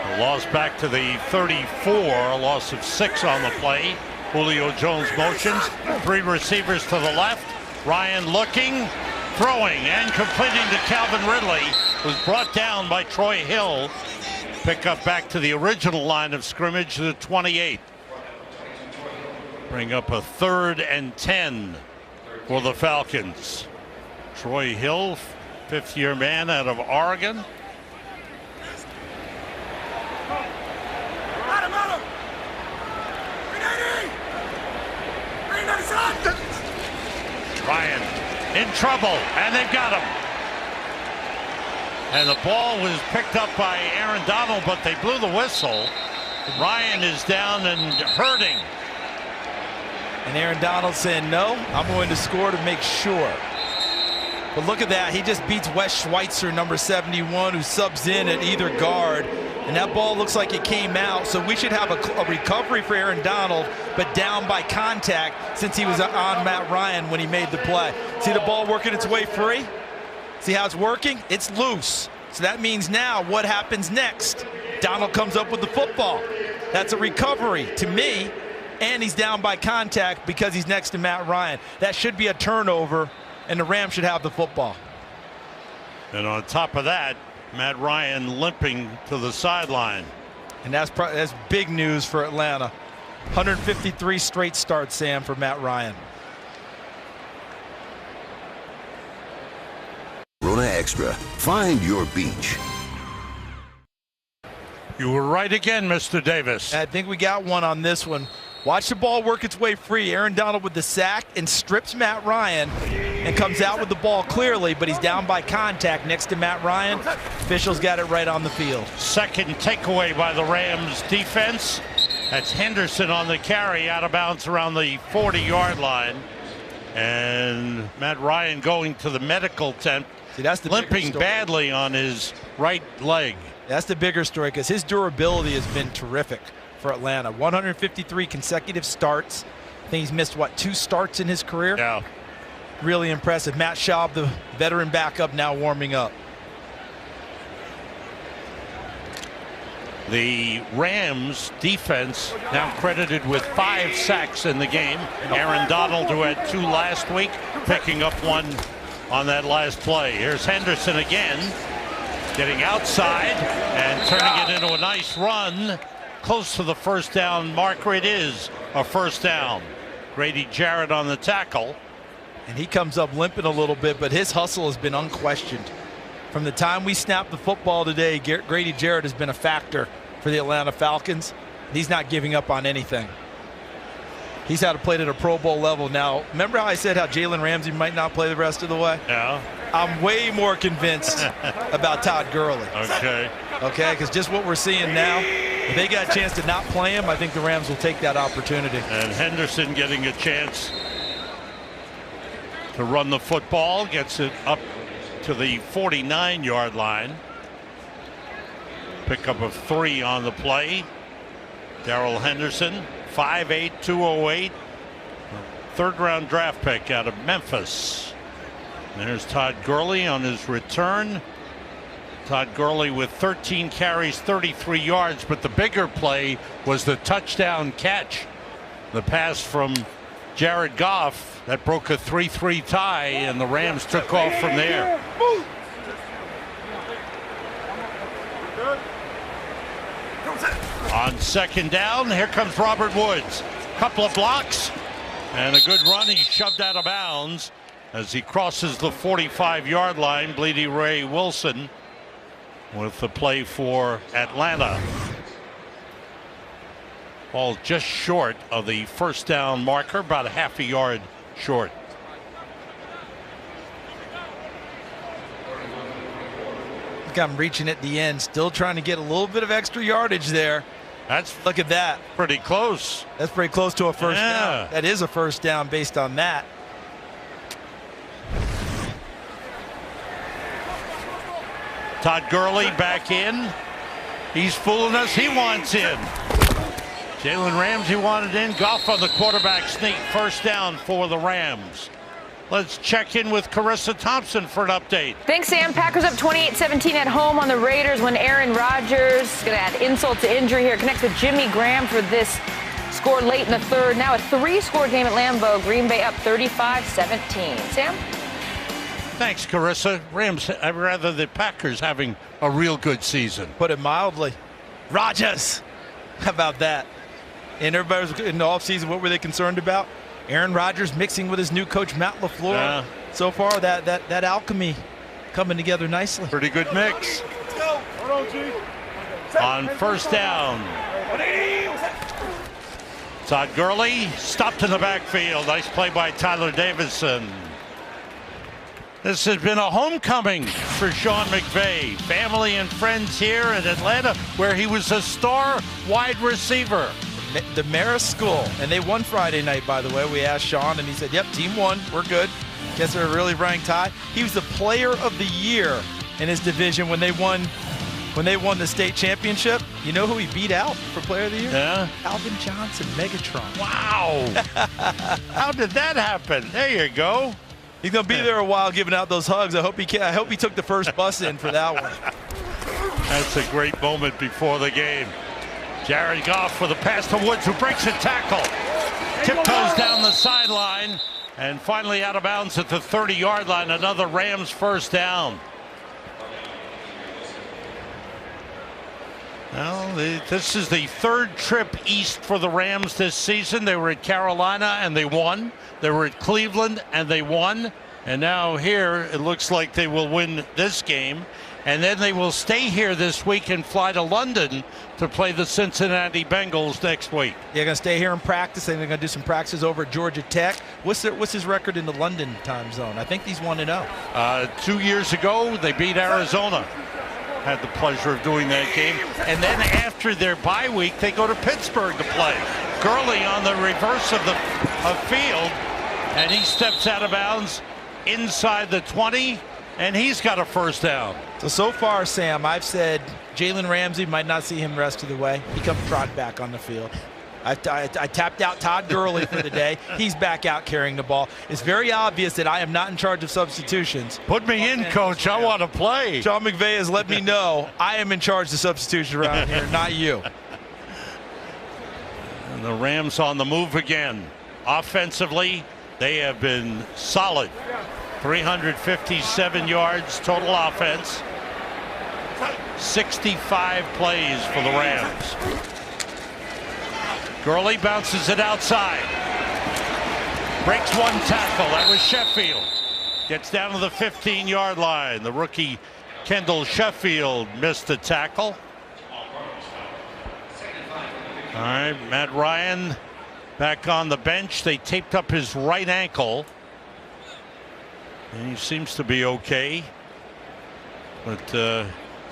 A loss back to the 34, a loss of 6 on the play. Julio Jones motions, 3 receivers to the left. Ryan looking, throwing, and completing to Calvin Ridley. Was brought down by Troy Hill. Pick up back to the original line of scrimmage, the 28. Bring up a 3rd and 10 for the Falcons. Troy Hill, 5th-year man out of Oregon. Ryan in trouble, and they've got him. And the ball was picked up by Aaron Donald, but they blew the whistle. Ryan is down and hurting. And Aaron Donald saying, no, I'm going to score to make sure. But look at that. He just beats Wes Schweitzer, number 71, who subs in at either guard. And that ball looks like it came out. So we should have a recovery for Aaron Donald, but down by contact since he was on Matt Ryan when he made the play. See the ball working its way free? See how it's working? It's loose. So that means now what happens next? Donald comes up with the football. That's a recovery to me. And he's down by contact because he's next to Matt Ryan. That should be a turnover, and the Rams should have the football. And on top of that, Matt Ryan limping to the sideline. And that's big news for Atlanta. 153 straight starts, Sam, for Matt Ryan. Rona Extra. Find your beach. You were right again, Mr. Davis. I think we got one on this one. Watch the ball work its way free. Aaron Donald with the sack and strips Matt Ryan and comes out with the ball clearly, but he's down by contact next to Matt Ryan. Officials got it right on the field. Second takeaway by the Rams defense. That's Henderson on the carry, out of bounds around the 40-yard line. And Matt Ryan going to the medical tent. See, that's the limping badly on his right leg. That's the bigger story, because his durability has been terrific for Atlanta. 153 consecutive starts. I think he's missed, what, 2 starts in his career? Yeah. Really impressive. Matt Schaub, the veteran backup, now warming up. The Rams defense now credited with 5 sacks in the game. Aaron Donald, who had 2 last week, picking up 1 on that last play. Here's Henderson again, getting outside and turning it into a nice run. Close to the first down marker. It is a first down. Grady Jarrett on the tackle. And he comes up limping a little bit, but his hustle has been unquestioned. From the time we snapped the football today, Grady Jarrett has been a factor for the Atlanta Falcons. He's not giving up on anything. He's had to play at a Pro Bowl level. Now, remember how I said how Jalen Ramsey might not play the rest of the way? Yeah. I'm way more convinced about Todd Gurley. Okay. Okay, because just what we're seeing now, if they got a chance to not play him, I think the Rams will take that opportunity. And Henderson getting a chance to run the football, gets it up to the 49-yard line. Pickup of 3 on the play. Darrell Henderson, 5'8", 208. Third-round draft pick out of Memphis. There's Todd Gurley on his return. Todd Gurley with 13 carries, 33 yards, but the bigger play was the touchdown catch. The pass from Jared Goff that broke a 3-3 tie, and the Rams took off from there. On second down, here comes Robert Woods. Couple of blocks and a good run. He's shoved out of bounds as he crosses the 45-yard line. Bleedy Ray Wilson with the play for Atlanta. Ball just short of the first down marker, about a half a yard short. I'm reaching at the end, still trying to get a little bit of extra yardage there. Look at that. Pretty close. That's pretty close to a first down. That is a first down based on that. Todd Gurley back in. He's fooling us. He wants in. Jalen Ramsey wanted in. Goff on the quarterback sneak. First down for the Rams. Let's check in with Carissa Thompson for an update. Thanks, Sam. Packers up 28-17 at home on the Raiders when Aaron Rodgers, going to add insult to injury here, connects with Jimmy Graham for this score late in the third. Now a 3-score game at Lambeau. Green Bay up 35-17. Sam? Thanks, Carissa. Rams, rather the Packers having a real good season. Put it mildly. Rodgers. How about that? And everybody was in the offseason, what were they concerned about? Aaron Rodgers mixing with his new coach, Matt LaFleur. So far, that alchemy coming together nicely. Pretty good mix. Let's go. Hold on, G. On first down. Todd Gurley stopped in the backfield. Nice play by Tyler Davison. This has been a homecoming for Sean McVay. Family and friends here in Atlanta, where he was a star wide receiver. The Marist School, and they won Friday night, by the way. We asked Sean, and he said, yep, team won. We're good. Guess they're really ranked high. He was the player of the year in his division when they won the state championship. You know who he beat out for player of the year? Yeah. Alvin Johnson, Megatron. Wow. How did that happen? There you go. He's going to be there a while giving out those hugs. I hope he took the first bus in for that one. That's a great moment before the game. Jared Goff with a pass to Woods, who breaks a tackle. Tiptoes down the sideline and finally out of bounds at the 30-yard line. Another Rams first down. Well, this is the third trip east for the Rams this season. They were at Carolina and they won. They were at Cleveland and they won. And now here it looks like they will win this game. And then they will stay here this week and fly to London to play the Cincinnati Bengals next week. They're going to stay here and practice. And they're going to do some practices over at Georgia Tech. What's his record in the London time zone? I think he's 1-0. 2 years ago, they beat Arizona. Had the pleasure of doing that game. And then after their bye week, they go to Pittsburgh to play. Gurley on the reverse of the field, and he steps out of bounds inside the 20. And he's got a first down. So far, Sam, I've said Jalen Ramsey might not see him rest of the way. He comes trot back on the field. I tapped out Todd Gurley for the day. He's back out carrying the ball. It's very obvious that I am not in charge of substitutions. Put me in, coach. I want to play. Sean McVay has let me know I am in charge of substitutions around here, not you. And the Rams on the move again. Offensively, they have been solid. 357 yards total offense. 65 plays for the Rams. Gurley bounces it outside. Breaks one tackle. That was Sheffield. Gets down to the 15-yard line. The rookie Kendall Sheffield missed the tackle. All right, Matt Ryan back on the bench. They taped up his right ankle. And he seems to be okay. But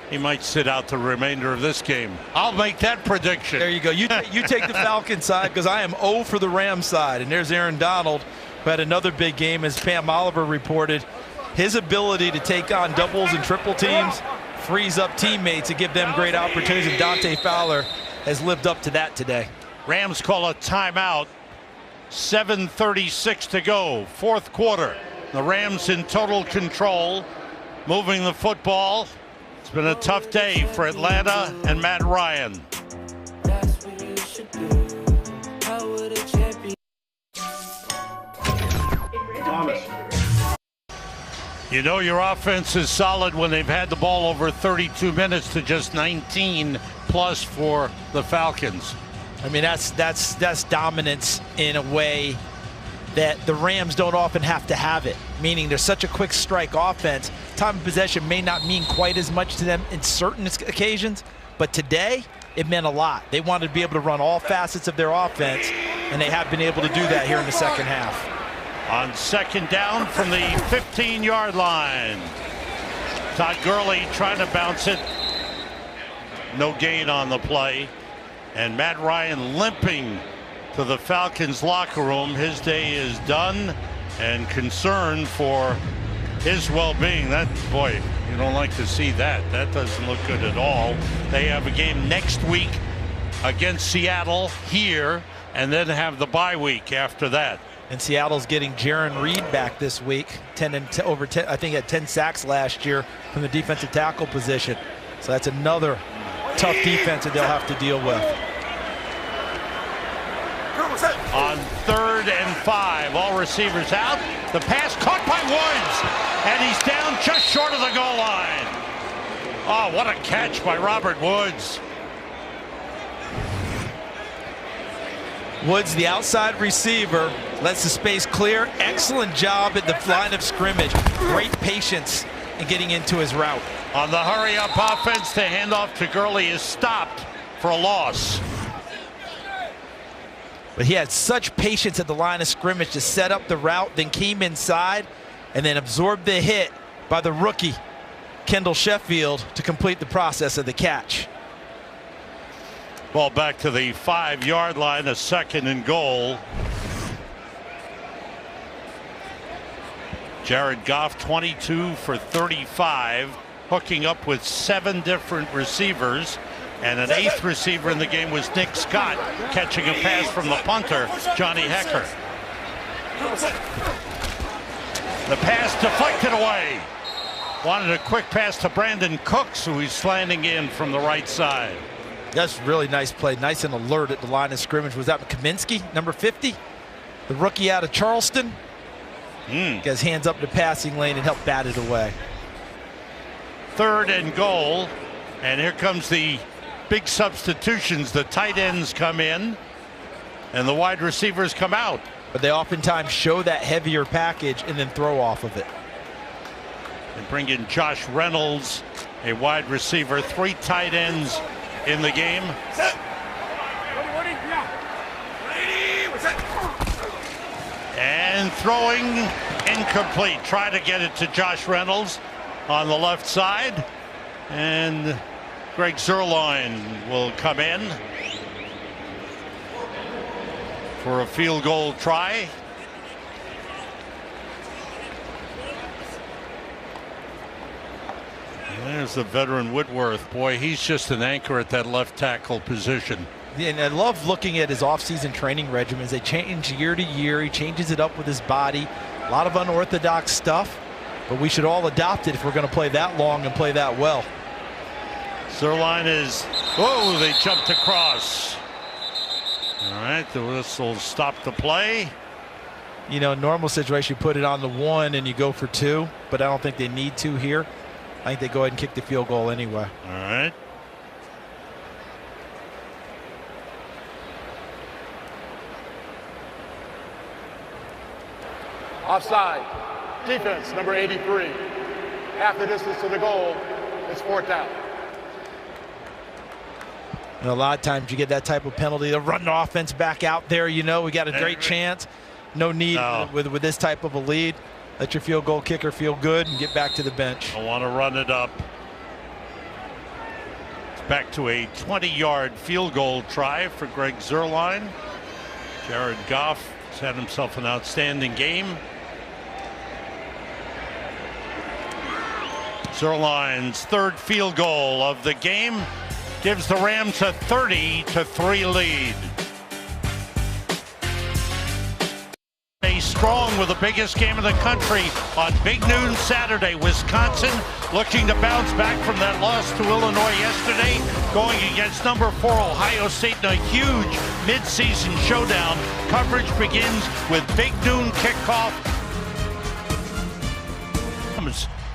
he might sit out the remainder of this game. I'll make that prediction. There you go. You take the Falcons side, because I am 0 for the Rams side. And there's Aaron Donald, who had another big game, as Pam Oliver reported. His ability to take on doubles and triple teams frees up teammates to give them great opportunities. And Dante Fowler has lived up to that today. Rams call a timeout. 7:36 to go. Fourth quarter. The Rams in total control, moving the football. It's been a tough day for Atlanta and Matt Ryan. You know your offense is solid when they've had the ball over 32 minutes to just 19 plus for the Falcons. I mean, that's dominance in a way that the Rams don't often have to have it, meaning there's such a quick strike offense. Time of possession may not mean quite as much to them in certain occasions, but today it meant a lot. They wanted to be able to run all facets of their offense, and they have been able to do that here in the second half. On second down from the 15-yard line. Todd Gurley trying to bounce it. No gain on the play. And Matt Ryan limping to the Falcons locker room. His day is done, and concern for his well-being. That, boy, you don't like to see that. That doesn't look good at all. They have a game next week against Seattle here, and then have the bye week after that. And Seattle's getting Jaron Reed back this week. 10 and over 10, I think, had 10 sacks last year from the defensive tackle position. So that's another tough defense that they'll have to deal with. On 3rd and 5, all receivers out. The pass caught by Woods, and he's down just short of the goal line. Oh, what a catch by Robert Woods. Woods, the outside receiver, lets the space clear. Excellent job at the line of scrimmage. Great patience in getting into his route. On the hurry-up offense, the handoff to Gurley is stopped for a loss. But he had such patience at the line of scrimmage to set up the route, then came inside and then absorbed the hit by the rookie, Kendall Sheffield, to complete the process of the catch. Ball back to the 5-yard line, a 2nd and goal. Jared Goff, 22 for 35, hooking up with 7 different receivers. And an 8th receiver in the game was Nick Scott, catching a pass from the punter, Johnny Hecker. The pass deflected away. Wanted a quick pass to Brandon Cooks, who he's slanting in from the right side. That's a really nice play, nice and alert at the line of scrimmage. Was that Kaminsky, number 50? The rookie out of Charleston. Got his hands up the passing lane and helped bat it away. 3rd and goal, and here comes the big substitutions. The tight ends come in and the wide receivers come out. But they oftentimes show that heavier package and then throw off of it. They bring in Josh Reynolds, a wide receiver. 3 tight ends in the game. And throwing incomplete. Try to get it to Josh Reynolds on the left side. And Greg Zerline will come in for a field goal try. There's the veteran Whitworth. Boy, he's just an anchor at that left tackle position. And I love looking at his off-season training regimens. They change year to year. He changes it up with his body. A lot of unorthodox stuff, but we should all adopt it if we're going to play that long and play that well. Zerline is, whoa, they jumped across. All right, the whistle stopped the play. You know, normal situation, you put it on the 1 and you go for 2, but I don't think they need to here. I think they go ahead and kick the field goal anyway. All right. Offside. Defense, number 83. Half the distance to the goal. It's 4th down. And a lot of times you get that type of penalty. They'll run the offense back out there. You know, we got a great chance. No need with this type of a lead. Let your field goal kicker feel good and get back to the bench. I want to run it up. It's back to a 20-yard field goal try for Greg Zuerlein. Jared Goff has had himself an outstanding game. Zuerlein's 3rd field goal of the game gives the Rams a 30-3 lead. Strong with the biggest game of the country on Big Noon Saturday. Wisconsin looking to bounce back from that loss to Illinois yesterday, going against number 4 Ohio State in a huge midseason showdown. Coverage begins with Big Noon kickoff.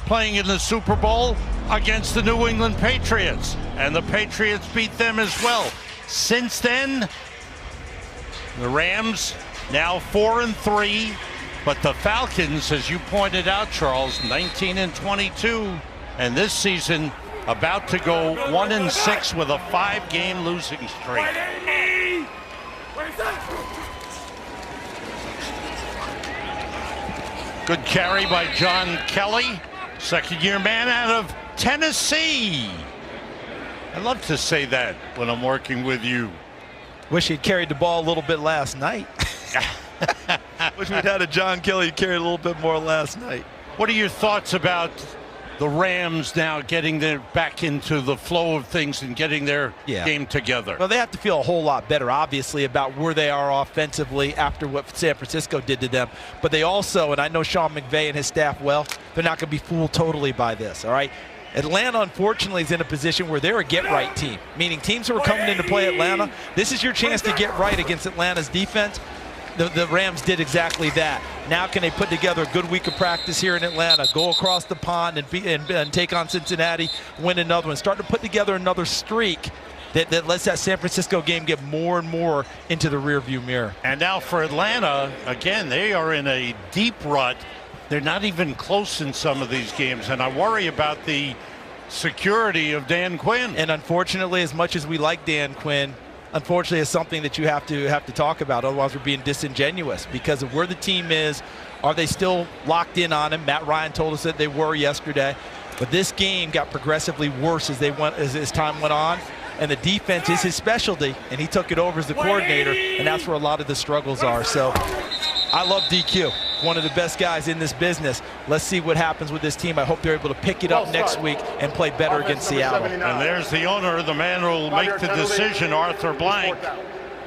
Playing in the Super Bowl against the New England Patriots, and the Patriots beat them as well. Since then, the Rams now 4-3, but the Falcons, as you pointed out, Charles, 19-22, and this season about to go 1-6 with a 5-game losing streak. Good carry by John Kelly, second-year man out of Tennessee. I love to say that when I'm working with you. Wish he'd carried the ball a little bit last night. Wish we'd had a John Kelly carry a little bit more last night. What are your thoughts about the Rams now getting back into the flow of things and getting their game together? Well, they have to feel a whole lot better, obviously, about where they are offensively after what San Francisco did to them. But they also, and I know Sean McVay and his staff well, they're not going to be fooled totally by this, all right? Atlanta, unfortunately, is in a position where they're a get-right team, meaning teams who are coming in to play Atlanta, this is your chance to get right against Atlanta's defense. The Rams did exactly that. Now can they put together a good week of practice here in Atlanta, go across the pond and take on Cincinnati, win another one, start to put together another streak that lets that San Francisco game get more and more into the rearview mirror. And now for Atlanta, again, they are in a deep rut. They're not even close in some of these games, and I worry about the security of Dan Quinn. And unfortunately, as much as we like Dan Quinn, unfortunately, it's something that you have to talk about. Otherwise, we're being disingenuous because of where the team is. Are they still locked in on him? Matt Ryan told us that they were yesterday, but this game got progressively worse as time went on. And the defense is his specialty, and he took it over as the coordinator, and that's where a lot of the struggles are. So I love DQ, one of the best guys in this business. Let's see what happens with this team. I hope they're able to pick it up next week and play better against Seattle. And there's the owner, the man who will make the decision, Arthur Blank,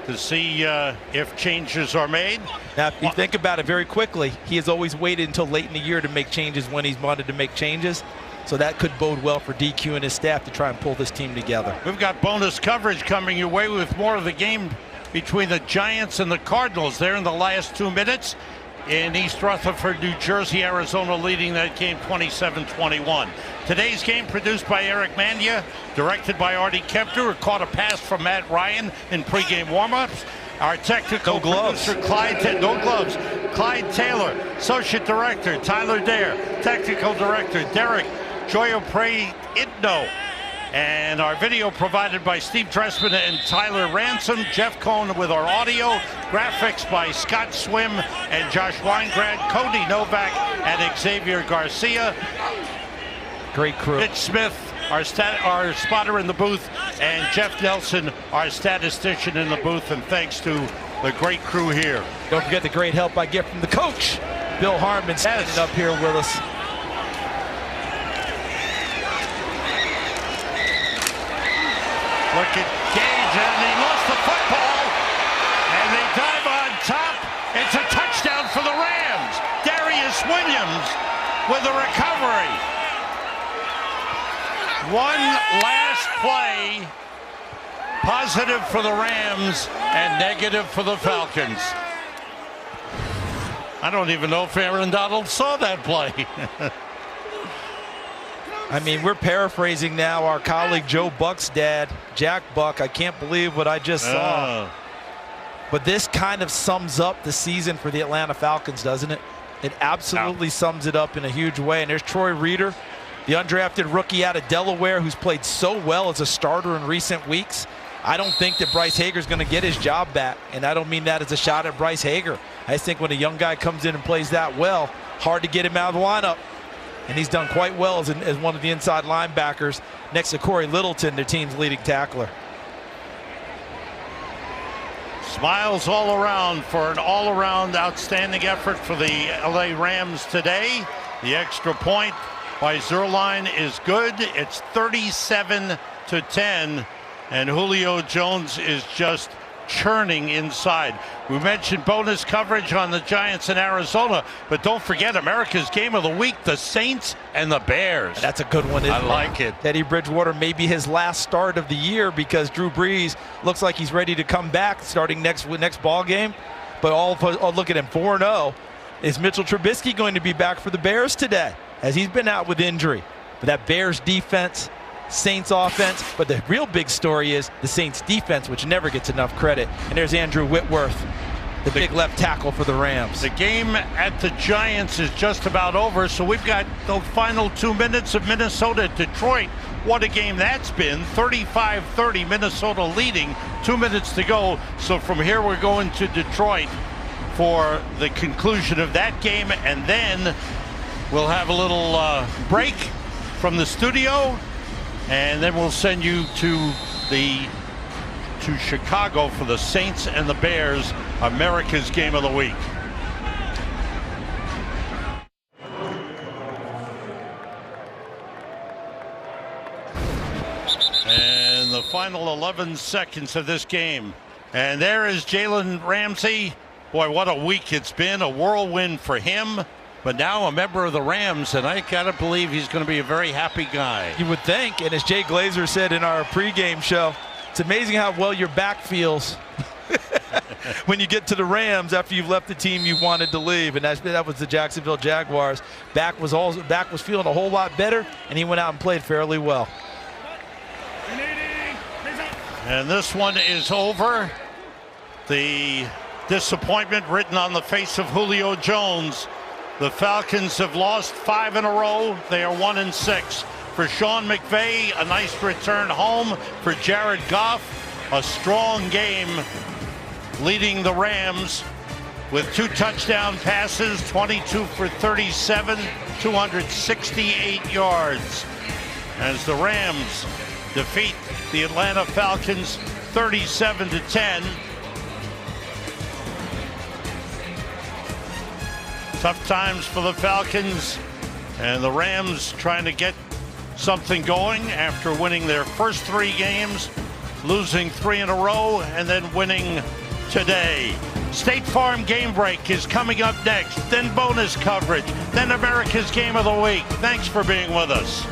to see if changes are made. Now, if you think about it very quickly, he has always waited until late in the year to make changes when he's wanted to make changes. So that could bode well for DQ and his staff to try and pull this team together. We've got bonus coverage coming your way with more of the game between the Giants and the Cardinals. There in the last 2 minutes in East Rutherford, New Jersey. Arizona leading that game 27-21. Today's game produced by Eric Mania, directed by Artie Kempner, who caught a pass from Matt Ryan in pregame warmups. Our technical producer, Clyde Taylor, associate director, Tyler Dare, technical director, Derek Joyopre-Idno. And our video provided by Steve Dressman and Tyler Ransom. Jeff Cohn with our audio. Graphics by Scott Swim and Josh Weingrad, Cody Novak, and Xavier Garcia. Great crew. Mitch Smith, our spotter in the booth, and Jeff Nelson, our statistician in the booth. And thanks to the great crew here. Don't forget the great help I get from the coach, Bill Harmon, standing up here with us. Look at Gage, and he lost the football, and they dive on top. It's a touchdown for the Rams. Darius Williams with a recovery. One last play, positive for the Rams and negative for the Falcons. I don't even know if Aaron Donald saw that play. I mean, we're paraphrasing now our colleague Joe Buck's dad, Jack Buck. I can't believe what I just saw. But this kind of sums up the season for the Atlanta Falcons, doesn't it? It absolutely sums it up in a huge way. And there's Troy Reeder, the undrafted rookie out of Delaware, who's played so well as a starter in recent weeks. I don't think that Bryce Hager's going to get his job back, and I don't mean that as a shot at Bryce Hager. I just think when a young guy comes in and plays that well, hard to get him out of the lineup. And he's done quite well as one of the inside linebackers next to Corey Littleton, their team's leading tackler. Smiles all around for an all-around outstanding effort for the LARams today. The extra point by Zerline is good. It's 37-10, and Julio Jones is just churning inside. We mentioned bonus coverage on the Giants in Arizona, but don't forget America's game of the week, the Saints and the Bears. That's a good one, isn't it? I like it. Teddy Bridgewater may be his last start of the year because Drew Brees looks like he's ready to come back starting next ball game. But look at him, 4-0. Is Mitchell Trubisky going to be back for the Bears today, as he's been out with injury? But that Bears defense, Saints offense, but the real big story is the Saints defense, which never gets enough credit. And there's Andrew Whitworth, the big left tackle for the Rams. The game at the Giants is just about over, so we've got the final 2 minutes of Minnesota-Detroit. What a game that's been. 35-30, Minnesota leading, 2 minutes to go. So from here we're going to Detroit for the conclusion of that game, and then we'll have a little break from the studio, and then we'll send you to Chicago for the Saints and the Bears, America's game of the week. And the final 11 seconds of this game. And there is Jalen Ramsey. Boy, what a week it's been, a whirlwind for him. But now a member of the Rams, and I gotta believe he's going to be a very happy guy. You would think, and as Jay Glazer said in our pregame show, it's amazing how well your back feels when you get to the Rams after you've left the team you wanted to leave, and that was the Jacksonville Jaguars. Back was feeling a whole lot better, and he went out and played fairly well. And this one is over. The disappointment written on the face of Julio Jones. The Falcons have lost 5 in a row. They are 1-6. For Sean McVay, a nice return home. For Jared Goff, a strong game leading the Rams with 2 touchdown passes, 22 for 37, 268 yards. As the Rams defeat the Atlanta Falcons 37-10. Tough times for the Falcons, and the Rams trying to get something going after winning their first 3 games, losing 3 in a row, and then winning today. State Farm Game Break is coming up next, then bonus coverage, then America's Game of the Week. Thanks for being with us.